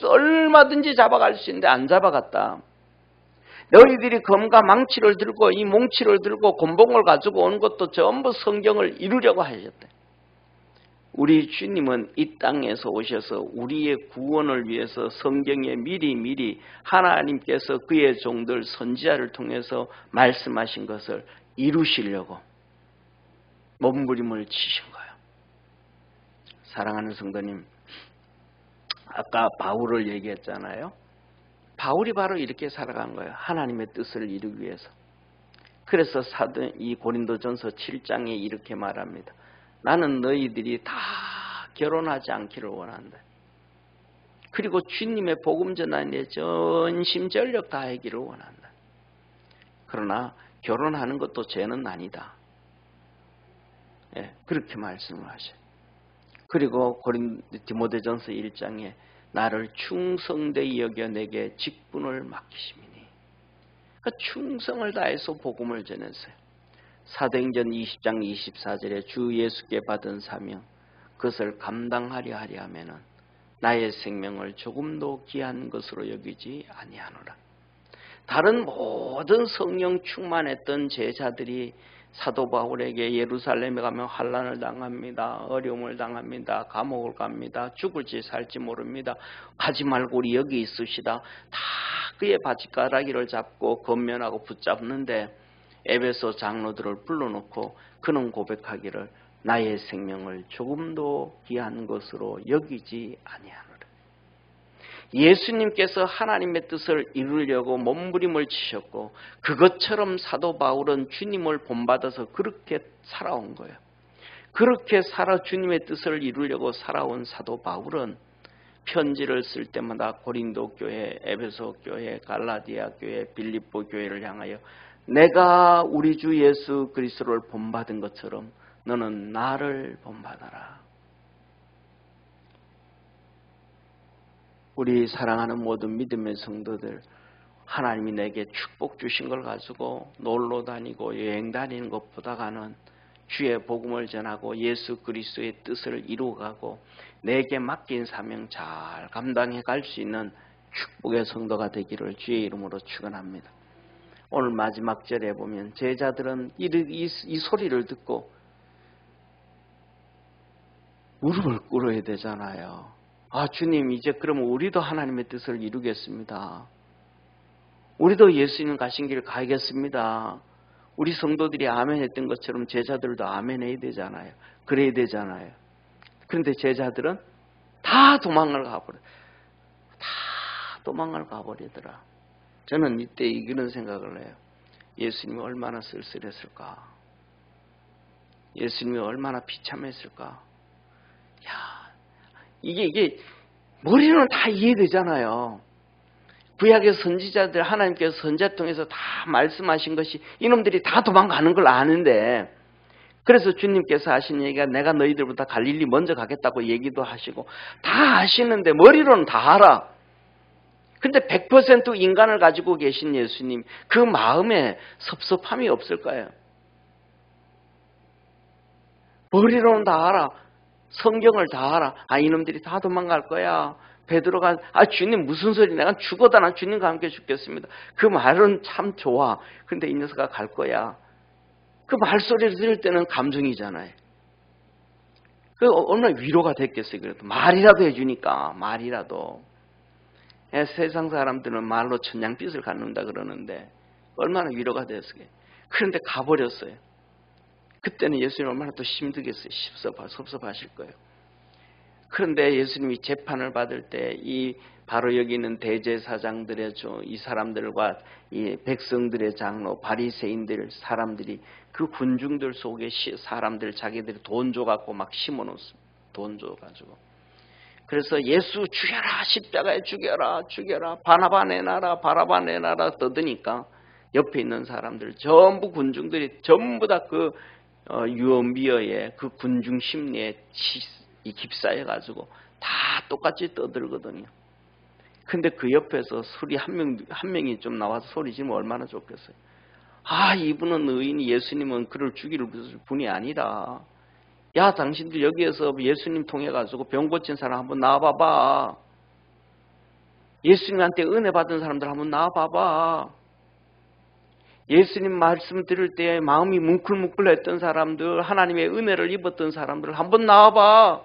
얼마든지 잡아갈 수 있는데 안 잡아갔다. 너희들이 검과 망치를 들고 이 몽치를 들고 곤봉을 가지고 오는 것도 전부 성경을 이루려고 하셨대. 우리 주님은 이 땅에서 오셔서 우리의 구원을 위해서 성경에 미리 하나님께서 그의 종들 선지자를 통해서 말씀하신 것을 이루시려고 몸부림을 치신 거예요. 사랑하는 성도님, 아까 바울을 얘기했잖아요. 바울이 바로 이렇게 살아간 거예요. 하나님의 뜻을 이루기 위해서. 그래서 이 고린도전서 7장에 이렇게 말합니다. 나는 너희들이 다 결혼하지 않기를 원한다. 그리고 주님의 복음 전하는 데 전심전력 다하기를 원한다. 그러나 결혼하는 것도 죄는 아니다. 예, 그렇게 말씀을 하셔요. 그리고 디모데전서 1장에 나를 충성되이 여겨 내게 직분을 맡기심이니. 그러니까 충성을 다해서 복음을 전했어요. 사도행전 20장 24절에 주 예수께 받은 사명 그것을 감당하려 하려 하면은 나의 생명을 조금도 귀한 것으로 여기지 아니하노라. 다른 모든 성령 충만했던 제자들이 사도 바울에게 예루살렘에 가면 환난을 당합니다. 어려움을 당합니다. 감옥을 갑니다. 죽을지 살지 모릅니다. 가지 말고 우리 여기 있으시다. 다 그의 바짓가라기를 잡고 건면하고 붙잡는데 에베소 장로들을 불러놓고 그는 고백하기를 나의 생명을 조금도 귀한 것으로 여기지 아니하노라. 예수님께서 하나님의 뜻을 이루려고 몸부림을 치셨고 그것처럼 사도 바울은 주님을 본받아서 그렇게 살아온 거예요. 그렇게 주님의 뜻을 이루려고 살아온 사도 바울은 편지를 쓸 때마다 고린도 교회, 에베소 교회, 갈라디아 교회, 빌립보 교회를 향하여 내가 우리 주 예수 그리스도를 본받은 것처럼 너는 나를 본받아라. 우리 사랑하는 모든 믿음의 성도들, 하나님이 내게 축복 주신 걸 가지고 놀러 다니고 여행 다니는 것보다가는 주의 복음을 전하고 예수 그리스도의 뜻을 이루어가고 내게 맡긴 사명 잘 감당해 갈 수 있는 축복의 성도가 되기를 주의 이름으로 축원합니다. 오늘 마지막 절에 보면 제자들은 이 소리를 듣고 무릎을 꿇어야 되잖아요. 아, 주님, 이제 그러면 우리도 하나님의 뜻을 이루겠습니다. 우리도 예수님 가신 길 가겠습니다. 우리 성도들이 아멘 했던 것처럼 제자들도 아멘 해야 되잖아요. 그래야 되잖아요. 그런데 제자들은 다 도망을 가버리더라. 저는 이때 이런 생각을 해요. 예수님이 얼마나 쓸쓸했을까? 예수님이 얼마나 비참했을까? 이게 머리로는 다 이해되잖아요. 구약의 선지자들 하나님께서 선지자 통해서 다 말씀하신 것이 이놈들이 다 도망가는 걸 아는데 그래서 주님께서 하신 얘기가 내가 너희들보다 갈릴리 먼저 가겠다고 얘기도 하시고 다 아시는데 머리로는 다 알아. 근데 100% 인간을 가지고 계신 예수님 그 마음에 섭섭함이 없을 거예요. 머리로는 다 알아. 성경을 다 알아. 아, 이놈들이 다 도망갈 거야. 베드로가 주님 무슨 소리 내가 죽어도 난 주님과 함께 죽겠습니다. 그 말은 참 좋아. 근데 이 녀석아 갈 거야. 그 말소리를 들을 때는 감정이잖아요. 그 얼마나 위로가 됐겠어요. 그래도 말이라도 해주니까 말이라도. 세상 사람들은 말로 천냥빚을 갚는다 그러는데 얼마나 위로가 됐어요. 그런데 가버렸어요. 그때는 예수님 얼마나 또 힘들겠어요. 섭섭하실 거예요. 그런데 예수님이 재판을 받을 때 이 바로 여기 있는 대제사장들의 이 사람들과 이 백성들의 장로 바리새인들 사람들이 그 군중들 속에 사람들 자기들이 돈 줘갖고 막 심어놓습니다. 돈 줘가지고. 그래서 예수 죽여라, 십자가에 죽여라, 죽여라, 바나바 내놔라, 바라바 내놔라 떠드니까 옆에 있는 사람들 전부 군중들이 전부 다 그 유언비어의 그 군중 심리에 깁싸여가지고 다 똑같이 떠들거든요. 근데 그 옆에서 소리 한 명이 좀 나와서 소리 지르면 얼마나 좋겠어요. 아, 이분은 의인이 예수님은 그를 죽일 분이 아니다. 야, 당신들 여기에서 예수님 통해가지고 병 고친 사람 한번 나와봐봐. 예수님한테 은혜 받은 사람들 한번 나와봐봐. 예수님 말씀 들을 때 마음이 뭉클뭉클했던 사람들, 하나님의 은혜를 입었던 사람들 한번 나와봐.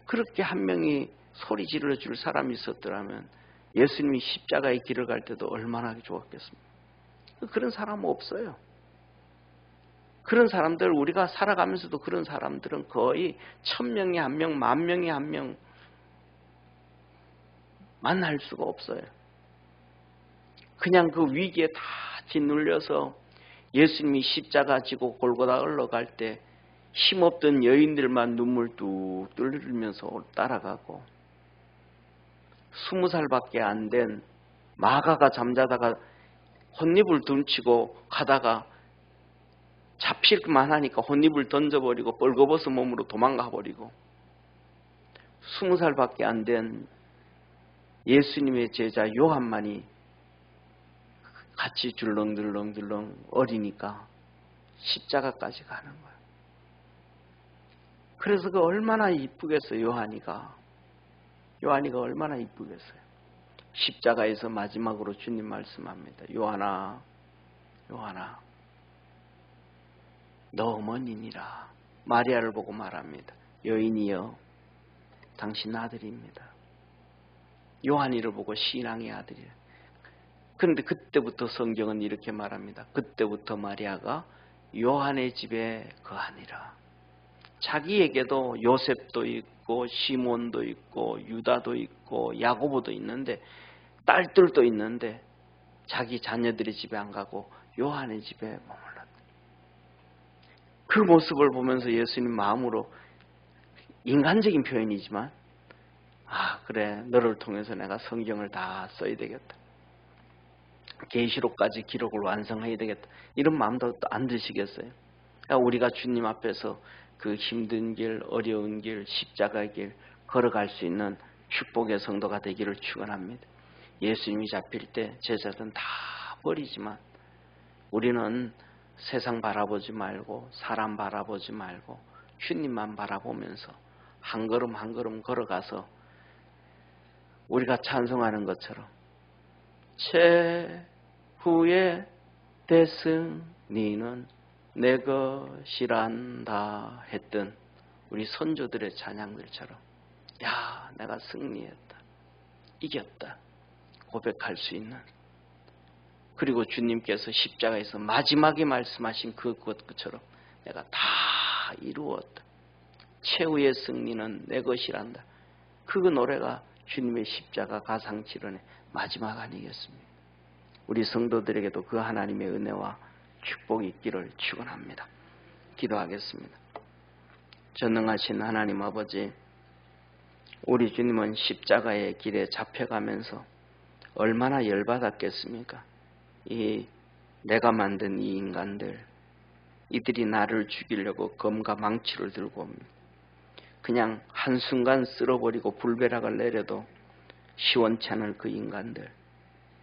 그렇게 한 명이 소리 질러줄 사람이 있었더라면 예수님이 십자가의 길을 갈 때도 얼마나 좋았겠습니까? 그런 사람은 없어요. 그런 사람들 우리가 살아가면서도 그런 사람들은 거의 1000명에 1명, 10,000명에 1명 만날 수가 없어요. 그냥 그 위기에 다 짓눌려서 예수님이 십자가 지고 골고다 올라갈 때 힘없던 여인들만 눈물 뚝 뚫리면서 따라가고 20살밖에 안 된 마가가 잠자다가 혼입을 둔치고 가다가 잡힐만 하니까 혼입을 던져버리고 벌거벗은 몸으로 도망가버리고 20살밖에 안 된 예수님의 제자 요한만이 같이 줄렁들렁 어리니까 십자가까지 가는 거예요. 그래서 그 얼마나 이쁘겠어요. 요한이가 얼마나 이쁘겠어요. 십자가에서 마지막으로 주님 말씀합니다. 요한아 너 어머니니라. 마리아를 보고 말합니다. 여인이여 당신 아들입니다. 요한이를 보고 신앙의 아들이라. 그런데 그때부터 성경은 이렇게 말합니다. 그때부터 마리아가 요한의 집에 거하니라. 자기에게도 요셉도 있고 시몬도 있고 유다도 있고 야고보도 있는데 딸들도 있는데 자기 자녀들의 집에 안 가고 요한의 집에 머물렀다. 그 모습을 보면서 예수님 마음으로 인간적인 표현이지만 그래 너를 통해서 내가 성경을 다 써야 되겠다. 계시록까지 기록을 완성해야 되겠다. 이런 마음도 안 드시겠어요? 우리가 주님 앞에서 그 힘든 길, 어려운 길, 십자가의 길 걸어갈 수 있는 축복의 성도가 되기를 축원합니다. 예수님이 잡힐 때 제자들은 다 버리지만 우리는 세상 바라보지 말고 사람 바라보지 말고 주님만 바라보면서 한 걸음 한 걸음 걸어가서 우리가 찬송하는 것처럼 최후의 대승리는 내 것이란다 했던 우리 선조들의 찬양들처럼 내가 승리했다, 이겼다 고백할 수 있는, 그리고 주님께서 십자가에서 마지막에 말씀하신 그것처럼 내가 다 이루었다, 최후의 승리는 내 것이란다. 그 노래가 주님의 십자가 가상칠언의 마지막 아니겠습니까? 우리 성도들에게도 그 하나님의 은혜와 축복이 있기를 축원합니다. 기도하겠습니다. 전능하신 하나님 아버지, 우리 주님은 십자가의 길에 잡혀가면서 얼마나 열받았겠습니까? 내가 만든 이 인간들, 이들이 나를 죽이려고 검과 망치를 들고 옵니다. 그냥 한순간 쓸어버리고 불벼락을 내려도 시원치 않을 그 인간들.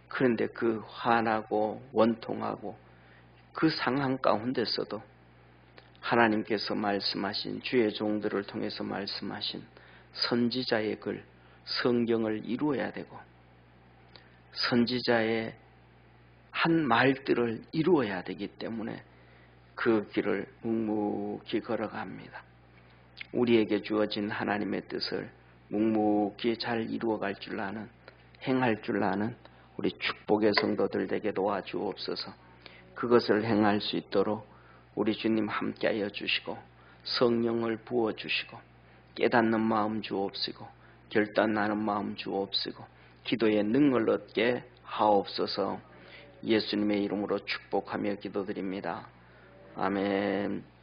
그런데 그 화나고 원통하고 그 상황 가운데서도 하나님께서 말씀하신 주의 종들을 통해서 말씀하신 선지자의 글, 성경을 이루어야 되고 선지자의 한 말들을 이루어야 되기 때문에 그 길을 묵묵히 걸어갑니다. 우리에게 주어진 하나님의 뜻을 묵묵히 잘 이루어갈 줄 아는, 행할 줄 아는 우리 축복의 성도들 되게 도와주옵소서. 그것을 행할 수 있도록 우리 주님 함께하여 주시고 성령을 부어주시고 깨닫는 마음 주옵시고 결단나는 마음 주옵시고 기도의 능을 얻게 하옵소서. 예수님의 이름으로 축복하며 기도드립니다. 아멘.